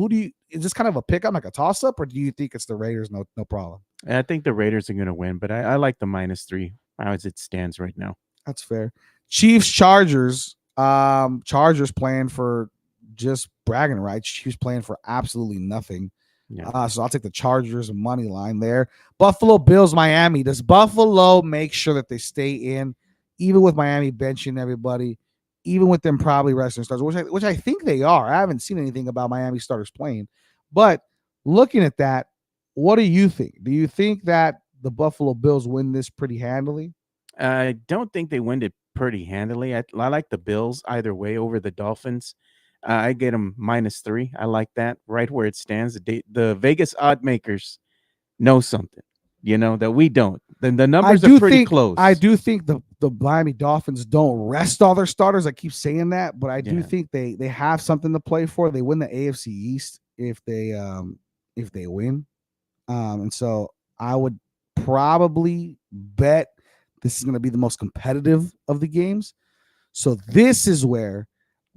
is this kind of a pickup, like a toss up, or do you think it's the Raiders? No problem. I think the Raiders are going to win, but I like the -3 as it stands right now. That's fair. Chiefs, Chargers. Chargers playing for just bragging rights. Chiefs playing for absolutely nothing. Yeah. So I'll take the Chargers money line there. Buffalo Bills, Miami. Does Buffalo make sure that they stay in, even with Miami benching everybody, even with them probably resting starters, which I think they are. I haven't seen anything about Miami starters playing. But looking at that, what do you think? Do you think that the Buffalo Bills win this pretty handily? I don't think they win it pretty handily. I like the Bills either way over the Dolphins. I get them -3. I like that right where it stands. The Vegas odd makers know something, that we don't. Then the numbers are pretty close. I do think the Miami Dolphins don't rest all their starters. I keep saying that, but I do think they have something to play for. They win the AFC East if they win, and so I would probably bet this is going to be the most competitive of the games. So this is where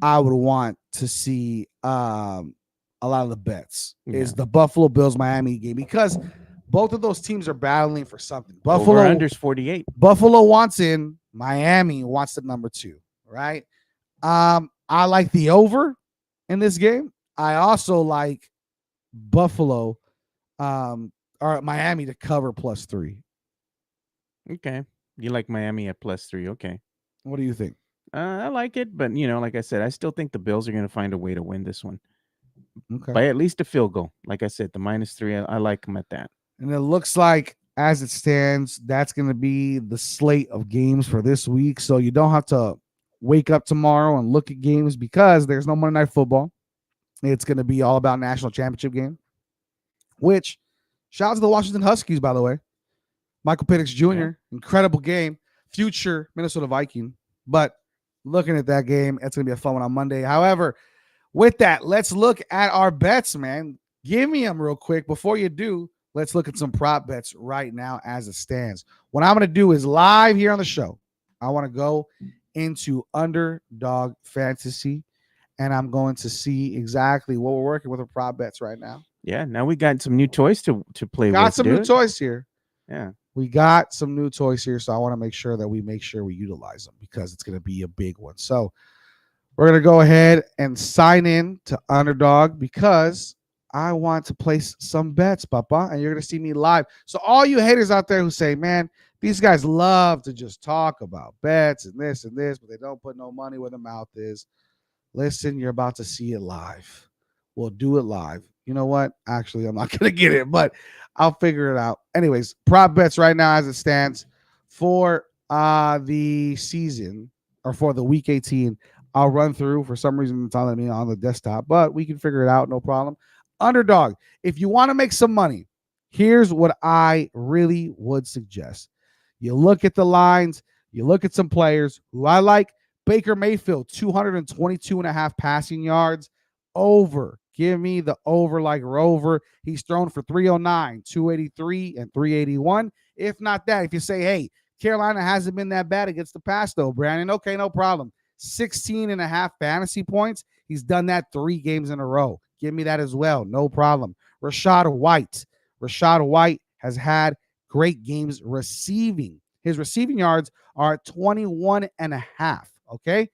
I would want to see a lot of the bets is the Buffalo Bills Miami game, because both of those teams are battling for something. Buffalo unders 48. Buffalo wants in. Miami wants the number 2. Right. I like the over in this game. I also like Buffalo or Miami to cover +3. Okay. You like Miami at +3. Okay. What do you think? I like it, but like I said, I still think the Bills are going to find a way to win this one. Okay. By at least a field goal. Like I said, the -3, I like them at that. And it looks like, as it stands, that's going to be the slate of games for this week. So you don't have to wake up tomorrow and look at games because there's no Monday Night Football. It's going to be all about national championship game, which shout out to the Washington Huskies, by the way. Michael Penix Jr., incredible game, future Minnesota Viking. But looking at that game, it's going to be a fun one on Monday. However, with that, let's look at our bets, man. Give me them real quick. Before you do, let's look at some prop bets right now as it stands. What I'm going to do is live here on the show. I want to go into Underdog Fantasy, and I'm going to see exactly what we're working with the prop bets right now. Yeah, now we got some new toys to play with. Got some new toys here. Yeah. We got some new toys here, so I want to make sure we utilize them because it's going to be a big one. So we're going to go ahead and sign in to Underdog because I want to place some bets, Papa, and you're going to see me live. So all you haters out there who say, man, these guys love to just talk about bets and this, but they don't put no money where the mouth is. Listen, you're about to see it live. We'll do it live. You know what? Actually, I'm not going to get it, but I'll figure it out. Anyways, prop bets right now as it stands for the season or for the week 18. I'll run through. For some reason, it's on me on the desktop, but we can figure it out. No problem. Underdog. If you want to make some money, here's what I really would suggest. You look at the lines. You look at some players who I like. Baker Mayfield, 222.5 passing yards, over Give me the over like Rover. He's thrown for 309, 283, and 381. If not that, if you say, hey, Carolina hasn't been that bad against the pass, though, Brandon, okay, no problem. 16 and a half fantasy points. He's done that 3 games in a row. Give me that as well. No problem. Rashad White. Rashad White has had great games receiving. His receiving yards are 21 and a half. Okay.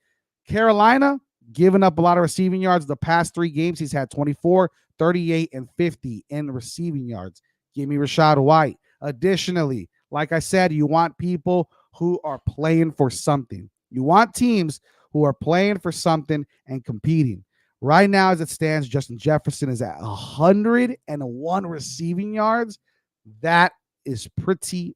Carolina giving up a lot of receiving yards. The past 3 games, he's had 24, 38, and 50 in receiving yards. Give me Rashad White. Additionally, like I said, you want people who are playing for something. You want teams who are playing for something and competing. Right now, as it stands, Justin Jefferson is at 101 receiving yards. That is pretty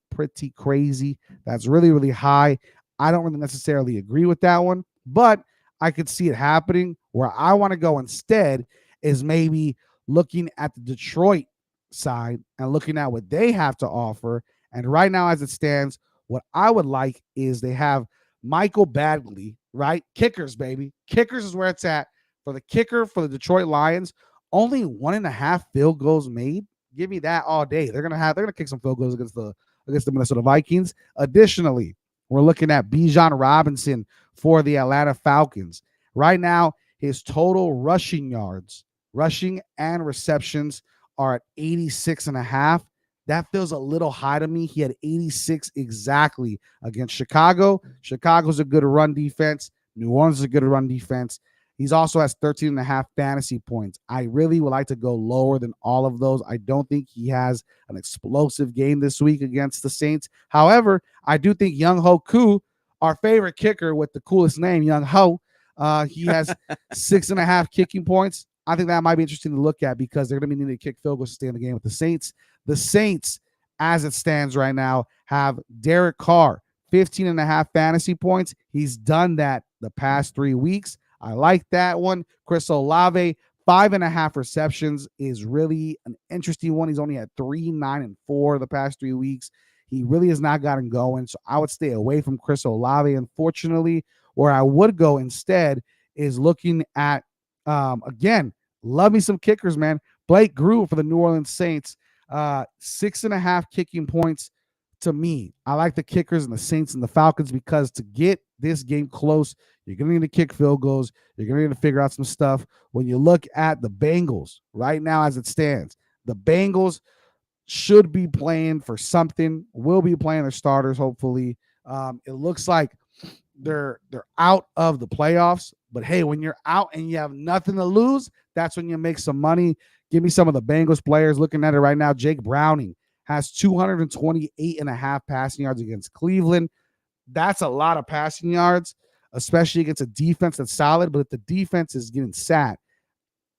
crazy. That's really, really high. I don't really necessarily agree with that one, but I could see it happening. Where I want to go instead is maybe looking at the Detroit side and looking at what they have to offer. And right now, as it stands, what I would like is they have Michael Badgley, right? Kickers, baby. Kickers is where it's at. For the kicker for the Detroit Lions, only 1.5 field goals made. Give me that all day. They're gonna kick some field goals against the Minnesota Vikings. Additionally, we're looking at Bijan Robinson for the Atlanta Falcons. Right now, his total rushing yards, rushing and receptions are at 86 and a half. That feels a little high to me. He had 86 exactly against Chicago. Chicago's a good run defense. New Orleans is a good run defense. He's also has 13 and a half fantasy points. I really would like to go lower than all of those. I don't think he has an explosive game this week against the Saints. However, I do think Young Ho Koo, our favorite kicker with the coolest name, Young Ho, he has 6.5 kicking points. I think that might be interesting to look at because they're going to be needing to kick field goals to stay in the game with the Saints. The Saints, as it stands right now, have Derek Carr, 15 and a half fantasy points. He's done that the past 3 weeks. I like that one. Chris Olave, 5.5 receptions is really an interesting one. He's only had 3, 9, and 4 the past 3 weeks. He really has not gotten going. So I would stay away from Chris Olave, unfortunately. Where I would go instead is looking at, again, love me some kickers, man. Blake Grew for the New Orleans Saints, 6.5 kicking points to me. I like the kickers and the Saints and the Falcons because to get this game close, you're going to need to kick field goals. You're going to need to figure out some stuff. When you look at the Bengals right now as it stands, the Bengals should be playing for something, will be playing their starters, hopefully. It looks like they're out of the playoffs. But, hey, when you're out and you have nothing to lose, that's when you make some money. Give me some of the Bengals players. Looking at it right now, Jake Browning has 228.5 passing yards against Cleveland. That's a lot of passing yards, especially against a defense that's solid. But if the defense is getting sat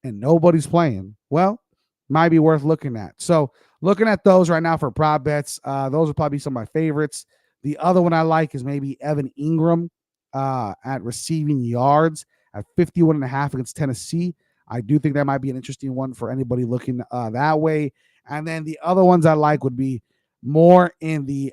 and nobody's playing, well, might be worth looking at. So looking at those right now for prop bets, those will probably be some of my favorites. The other one I like is maybe Evan Ingram at receiving yards at 51.5 against Tennessee. I do think that might be an interesting one for anybody looking that way. And then the other ones I like would be more in the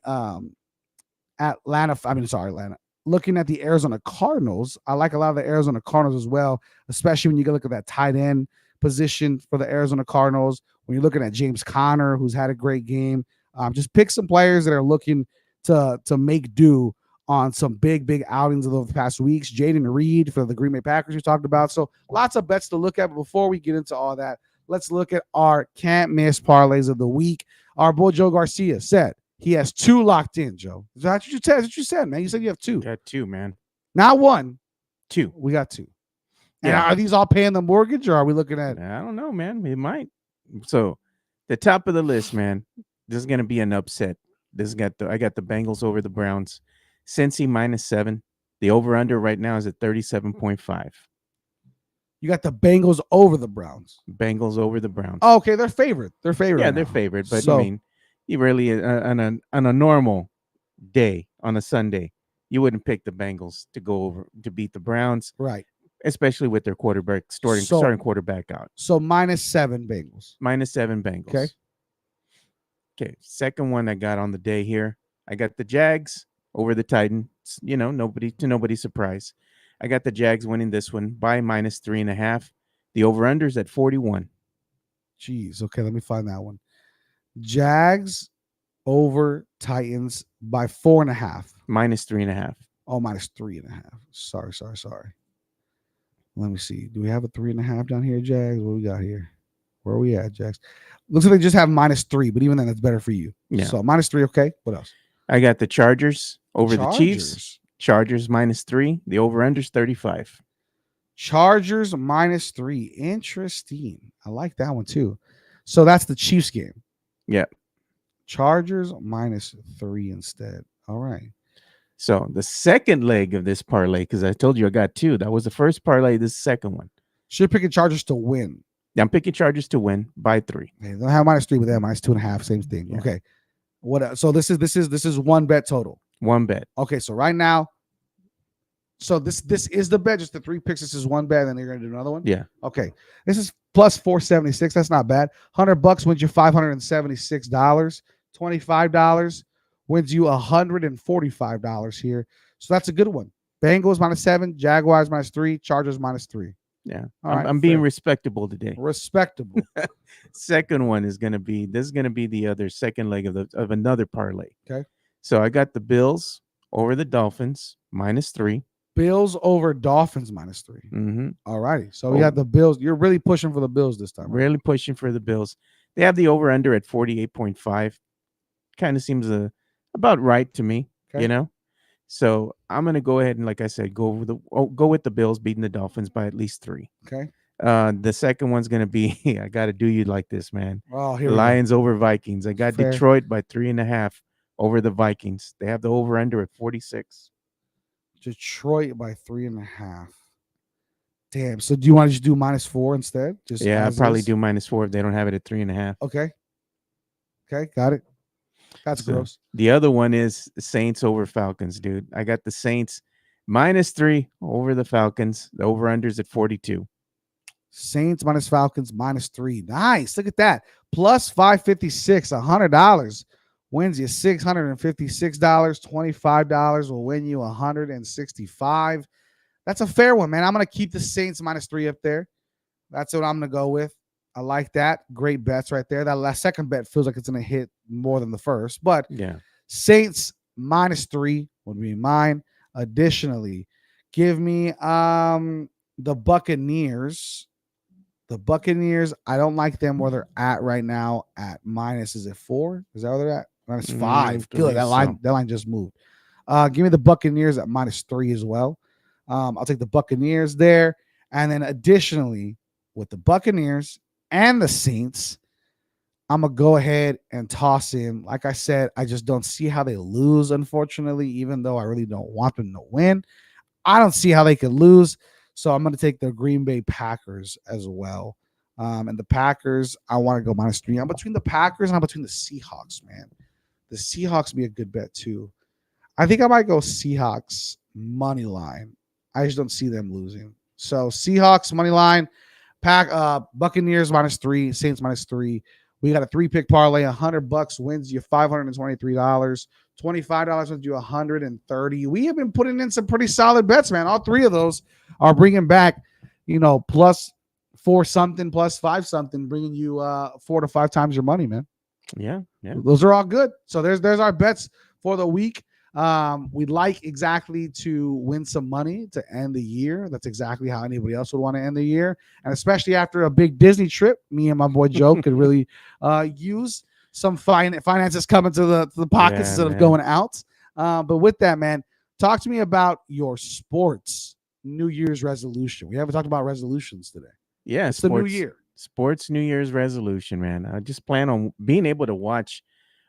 Atlanta. Looking at the Arizona Cardinals, I like a lot of the Arizona Cardinals as well, especially when you look at that tight end position for the Arizona Cardinals. When you're looking at James Conner, who's had a great game, just pick some players that are looking to make do on some big outings of the past weeks. Jaden Reed for the Green Bay Packers we talked about. So lots of bets to look at. But before we get into all that, let's look at our can't miss parlays of the week. Our boy Joe Garcia said he has 2 locked in, Joe. That's what you said, man. You said you have 2. Got 2, man. Not 1. 2. We got 2. And are these all paying the mortgage, or are we looking at? I don't know, man. It might. So the top of the list, man. This is gonna be an upset. I got the Bengals over the Browns. Cincy -7. The over/under right now is at 37.5. You got the Bengals over the Browns. Bengals over the Browns. Oh, okay, they're favored. They're favored. Yeah, right they're now. favored. But I mean, you really on a normal day on a Sunday, you wouldn't pick the Bengals to go over to beat the Browns, right? Especially with their quarterback starting quarterback out. So -7 Bengals. -7 Bengals. Okay. Second one I got on the day here. I got the Jags over the Titans. Nobody's surprise. I got the Jags winning this one by -3.5. The over-under's at 41. Jeez. Okay, let me find that one. Jags over Titans by 4.5. Minus 3.5. Oh, minus 3.5. Sorry. Let me see. Do we have a 3.5 down here, Jags? What we got here? Where are we at, Jags? Looks like they just have -3, but even then, that's better for you. Yeah. So -3, okay. What else? I got the Chargers over the Chiefs. Chargers -3. The over-under's 35. Chargers -3. Interesting. I like that one too. So that's the Chiefs game. Yeah. Chargers -3 instead. All right. So the second leg of this parlay, because I told you I got two. That was the first parlay. This second one. So you're picking Chargers to win. I'm picking Chargers to win by 3. They don't have -3, but they have -2.5. Same thing. Yeah. Okay. What? So this is one bet total. One bet. Okay. So right now, so this is the bet. Just the 3 picks. This is one bet, and then you're gonna do another one. Yeah. Okay. This is plus 476. That's not bad. $100 wins you $576. $25 wins you $145 here. So that's a good one. Bengals -7, Jaguars -3, Chargers -3. Yeah. fair. I'm being respectable today. Respectable. Second one is gonna be the other second leg of another parlay. Okay. So I got the Bills over the Dolphins -3. Bills over Dolphins -3. Mm-hmm. All righty. So we got the Bills. You're really pushing for the Bills this time. Really pushing for the Bills. They have the over-under at 48.5. Kind of seems about right to me, Okay. you know. So I'm gonna go ahead and, like I said, go with the Bills beating the Dolphins by at least 3. Okay. The second one's gonna be I got to do you like this, man. Oh, here Lions over Vikings. I got Fair. Detroit by 3.5 over the Vikings. They have the over-under at 46. Detroit by 3.5. Damn. So do you want to just do -4 instead? Just I'll probably do -4 if they don't have it at 3.5. Okay. Okay, got it. That's gross. The other one is Saints over Falcons, dude. I got the Saints -3 over the Falcons. The over-under's at 42. Saints -Falcons -3. Nice. Look at that. Plus 556, $100 wins you $656. $25 will win you $165. That's a fair one, man. I'm gonna keep the Saints -3 up there. That's what I'm gonna go with. I like that. Great bets right there. That last second bet feels like it's gonna hit more than the first, but yeah, Saints -3 would be mine. Additionally, give me the Buccaneers. The Buccaneers, I don't like them where they're at right now at minus, is it 4? Is that where they're at? -5. Good. That line just moved. Give me the Buccaneers at -3 as well. I'll take the Buccaneers there. And then additionally, with the Buccaneers and the Saints, I'm going to go ahead and toss in. Like I said, I just don't see how they lose, unfortunately, even though I really don't want them to win. I don't see how they could lose. So I'm going to take the Green Bay Packers as well. And the Packers, I want to go -3. I'm between the Packers and I'm between the Seahawks, man. The Seahawks be a good bet too. I think I might go Seahawks money line. I just don't see them losing. So Seahawks money line, Buccaneers -3, Saints -3. We got a 3-pick parlay. $100 wins you $523. $25 wins you $130. We have been putting in some pretty solid bets, man. All 3 of those are bringing back, plus 4 something, plus 5 something, bringing you 4 to 5 times your money, man. Yeah. Those are all good. So there's our bets for the week. We'd like exactly to win some money to end the year. That's exactly how anybody else would want to end the year. And especially after a big Disney trip, me and my boy Joe could really use some finances coming to the pockets instead of going out. But with that, man, talk to me about your sports New Year's resolution. We haven't talked about resolutions today. Yeah, it's the new year. Sports New Year's resolution, man. I just plan on being able to watch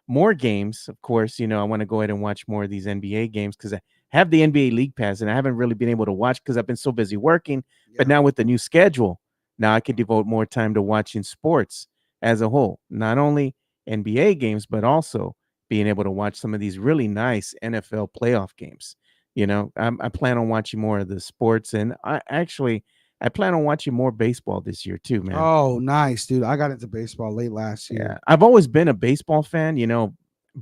more games. Of course, I want to go ahead and watch more of these NBA games because I have the NBA League Pass and I haven't really been able to watch because I've been so busy working. Yeah. But now with the new schedule, now I can devote more time to watching sports as a whole. Not only NBA games, but also being able to watch some of these really nice NFL playoff games. I plan on watching more of the sports, and I plan on watching more baseball this year too, man. Oh, nice, dude. I got into baseball late last year. Yeah, I've always been a baseball fan,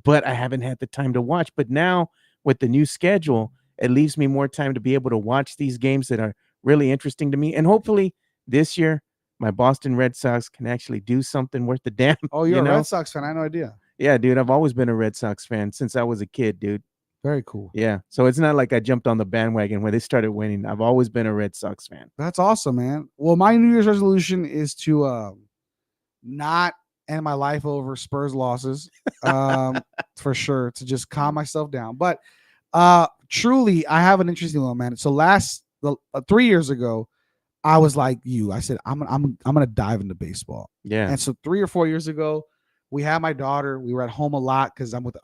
but I haven't had the time to watch. But now with the new schedule, it leaves me more time to be able to watch these games that are really interesting to me. And hopefully this year my Boston Red Sox can actually do something worth the damn. Oh, you're You a Red know? Sox fan. I had no idea. Yeah, dude. I've always been a Red Sox fan since I was a kid, dude. Very cool. Yeah. So it's not like I jumped on the bandwagon when they started winning. I've always been a Red Sox fan. That's awesome, man. Well, my New Year's resolution is to not end my life over Spurs losses, for sure, to just calm myself down. But truly, I have an interesting one, man. So 3 years ago, I was like you. I said I'm gonna dive into baseball. Yeah. And so 3 or 4 years ago, we had my daughter. We were at home a lot because I'm with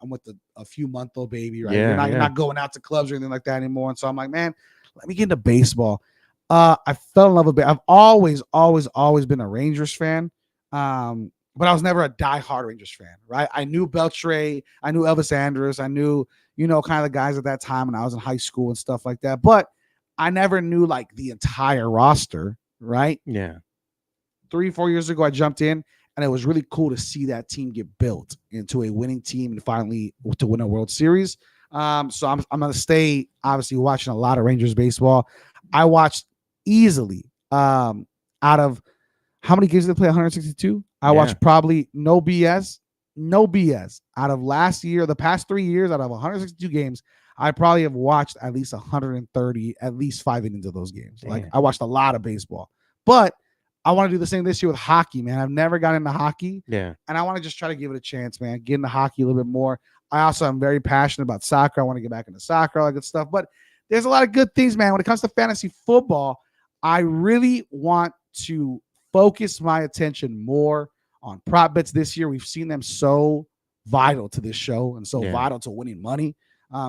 a few month old baby. Right, Yeah. you're Yeah. not going out to clubs or anything like that anymore. And so I'm like, man, let me get into baseball. I fell in love with it. I've always been a Rangers fan. But I was never a diehard Rangers fan, right? I knew Beltre, I knew Elvis Andrus, I knew, kind of the guys at that time when I was in high school and stuff like that. But I never knew like the entire roster, right? Yeah. 3 4 years ago, I jumped in, and it was really cool to see that team get built into a winning team and finally to win a World Series. So I'm gonna stay obviously watching a lot of Rangers baseball. I watched easily out of how many games did they play? 162. I Yeah. watched probably no BS out of last year, the past 3 years, out of 162 games. I probably have watched at least 130, at least 5 innings of those games. Like Damn. I watched a lot of baseball, but I want to do the same this year with hockey, man. I've never gotten into hockey, Yeah. and I want to just try to give it a chance, man. Get into hockey a little bit more. I also am very passionate about soccer. I want to get back into soccer, all that good stuff. But there's a lot of good things, man. When it comes to fantasy football, I really want to focus my attention more on prop bets this year. We've seen them so vital to this show and so vital to winning money.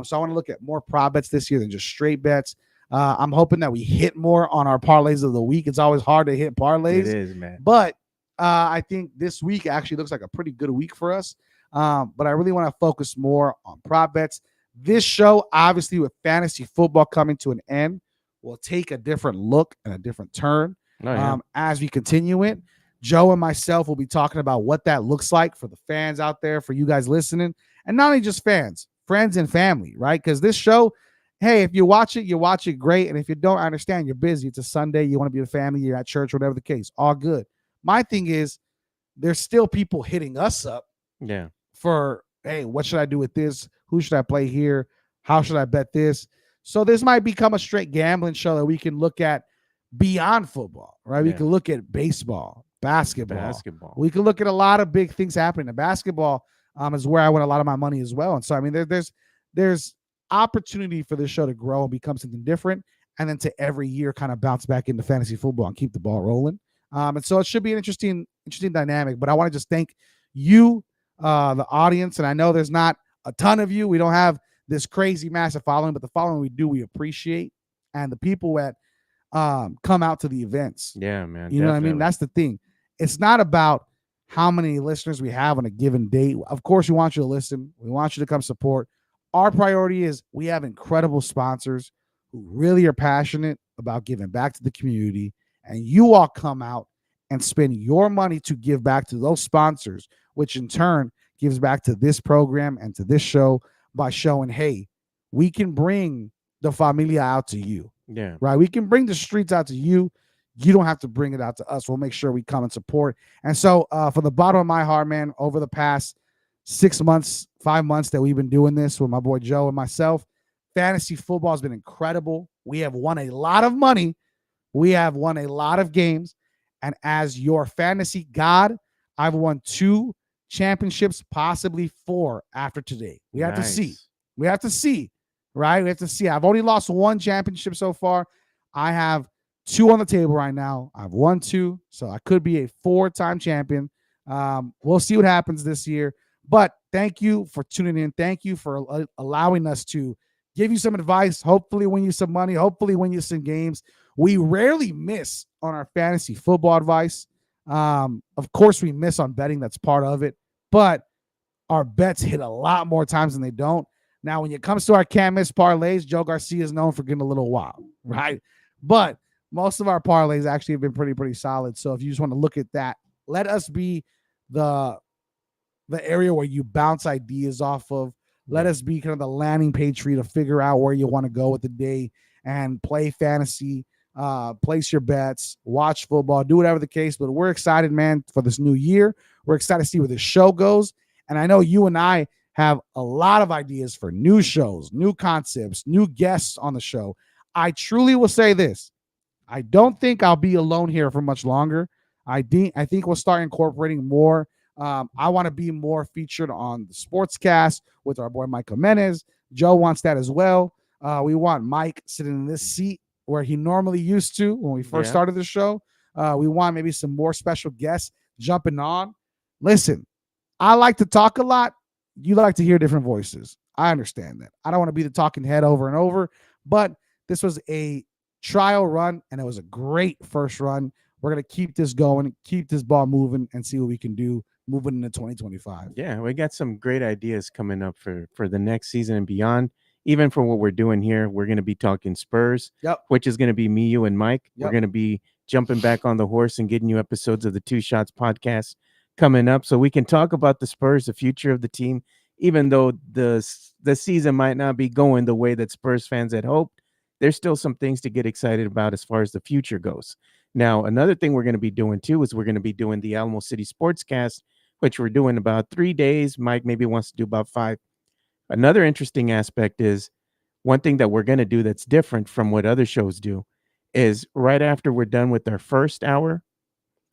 So I want to look at more prop bets this year than just straight bets. I'm hoping that we hit more on our parlays of the week. It's always hard to hit parlays. It is, man. But I think this week actually looks like a pretty good week for us. But I really want to focus more on prop bets. This show, obviously, with fantasy football coming to an end, will take a different look and a different turn as we continue it. Joe and myself will be talking about what that looks like for the fans out there, for you guys listening, and not only just fans, friends and family, right? Because this show, hey, if you watch it great. And if you don't, I understand you're busy. It's a Sunday. You want to be with family. You're at church, whatever the case. All good. My thing is there's still people hitting us up for, hey, what should I do with this? Who should I play here? How should I bet this? So this might become a straight gambling show that we can look at beyond football, right? We can look at baseball, basketball. We can look at a lot of big things happening. And basketball is where I win a lot of my money as well. And so, I mean, there's opportunity for this show to grow and become something different, and then to every year kind of bounce back into fantasy football and keep the ball rolling. And so it should be an interesting dynamic. But I want to just thank you, the audience. And I know there's not a ton of you. We don't have this crazy massive following, but the following we do, we appreciate. And the people that come out to the events. Yeah, man. You know what I mean? That's the thing. It's not about how many listeners we have on a given date. Of course, we want you to listen. We want you to come support. Our priority is we have incredible sponsors who really are passionate about giving back to the community. And you all come out and spend your money to give back to those sponsors, which in turn gives back to this program and to this show by showing, hey, we can bring the familia out to you. Yeah. Right. We can bring the streets out to you. You don't have to bring it out to us. We'll make sure we come and support. And so from the bottom of my heart, man, over the past 6 months, 5 months that we've been doing this with my boy Joe and myself, fantasy football has been incredible. We have won a lot of money. We have won a lot of games. And as your fantasy god, I've won 2 championships, possibly 4 after today. We have to see. We have to see. Right? We have to see. I've only lost 1 championship so far. I have 2 on the table right now. I've won 2, so I could be a 4-time champion. We'll see what happens this year. But thank you for tuning in. Thank you for allowing us to give you some advice, hopefully win you some money, hopefully win you some games. We rarely miss on our fantasy football advice. Of course, we miss on betting. That's part of it. But our bets hit a lot more times than they don't. Now, when it comes to our can't miss parlays, Joe Garcia is known for getting a little wild, right? But most of our parlays actually have been pretty solid. So if you just want to look at that, let us be the area where you bounce ideas off of. Let us be kind of the landing page for you to figure out where you want to go with the day and play fantasy place your bets, watch football, do whatever the case. But we're excited, man, for this new year. We're excited to see where this show goes. And I know you and I have a lot of ideas for new shows, new concepts, new guests on the show. I truly will say this. I don't think I'll be alone here for much longer. I think we'll start incorporating more. I want to be more featured on the sportscast with our boy Mike Jimenez. Joe wants that as well. We want Mike sitting in this seat where he normally used to when we first started the show. We want maybe some more special guests jumping on. Listen, I like to talk a lot. You like to hear different voices. I understand that. I don't want to be the talking head over and over, but this was a trial run, and it was a great first run. We're going to keep this going, keep this ball moving, and see what we can do moving into 2025. Yeah, we got some great ideas coming up for the next season and beyond. Even for what we're doing here, we're going to be talking Spurs, which is going to be me, you, and Mike. We're going to be jumping back on the horse and getting you episodes of the Two Shots podcast coming up, so we can talk about the Spurs, the future of the team. Even though the season might not be going the way that Spurs fans had hoped, there's still some things to get excited about as far as the future goes. Now, another thing we're going to be doing too is we're going to be doing the Alamo City Sportscast, which we're doing about 3 days. Mike maybe wants to do about 5. Another interesting aspect is one thing that we're going to do that's different from what other shows do is right after we're done with our first hour,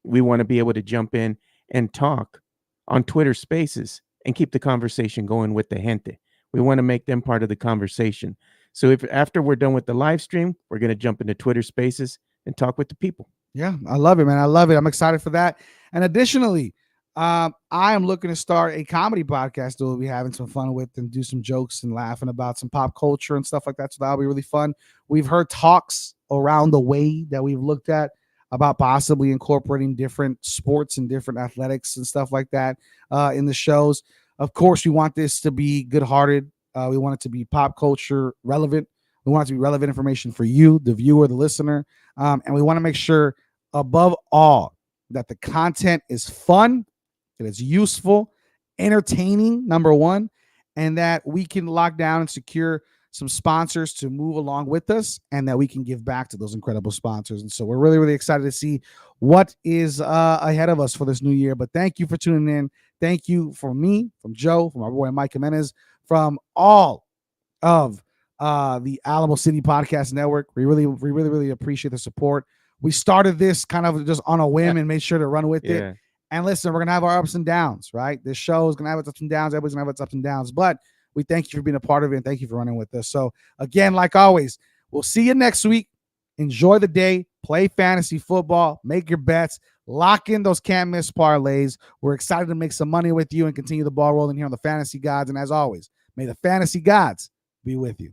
we want to be able to jump in and talk on Twitter Spaces and keep the conversation going with the gente. We want to make them part of the conversation. So if after we're done with the live stream, we're going to jump into Twitter Spaces and talk with the people. Yeah, I love it, man. I love it. I'm excited for that. And additionally, I am looking to start a comedy podcast that we'll be having some fun with and do some jokes and laughing about some pop culture and stuff like that. So that'll be really fun. We've heard talks around the way that we've looked at about possibly incorporating different sports and different athletics and stuff like that in the shows. Of course, we want this to be good-hearted. We want it to be pop culture relevant. We want it to be relevant information for you, the viewer, the listener. And we want to make sure, above all, that the content is fun, that it's useful, entertaining, number one, and that we can lock down and secure some sponsors to move along with us, and that we can give back to those incredible sponsors. And so we're really, really excited to see what is ahead of us for this new year. But thank you for tuning in. Thank you from me, from Joe, from our boy Mike Jimenez, from all of the Alamo City Podcast Network. We really appreciate the support. We started this kind of just on a whim and made sure to run with it. And listen, we're going to have our ups and downs, right? This show is going to have its ups and downs. Everybody's going to have its ups and downs. But we thank you for being a part of it, and thank you for running with us. So, again, like always, we'll see you next week. Enjoy the day. Play fantasy football. Make your bets. Lock in those can't-miss parlays. We're excited to make some money with you and continue the ball rolling here on the Fantasy Gods. And as always, may the fantasy gods be with you.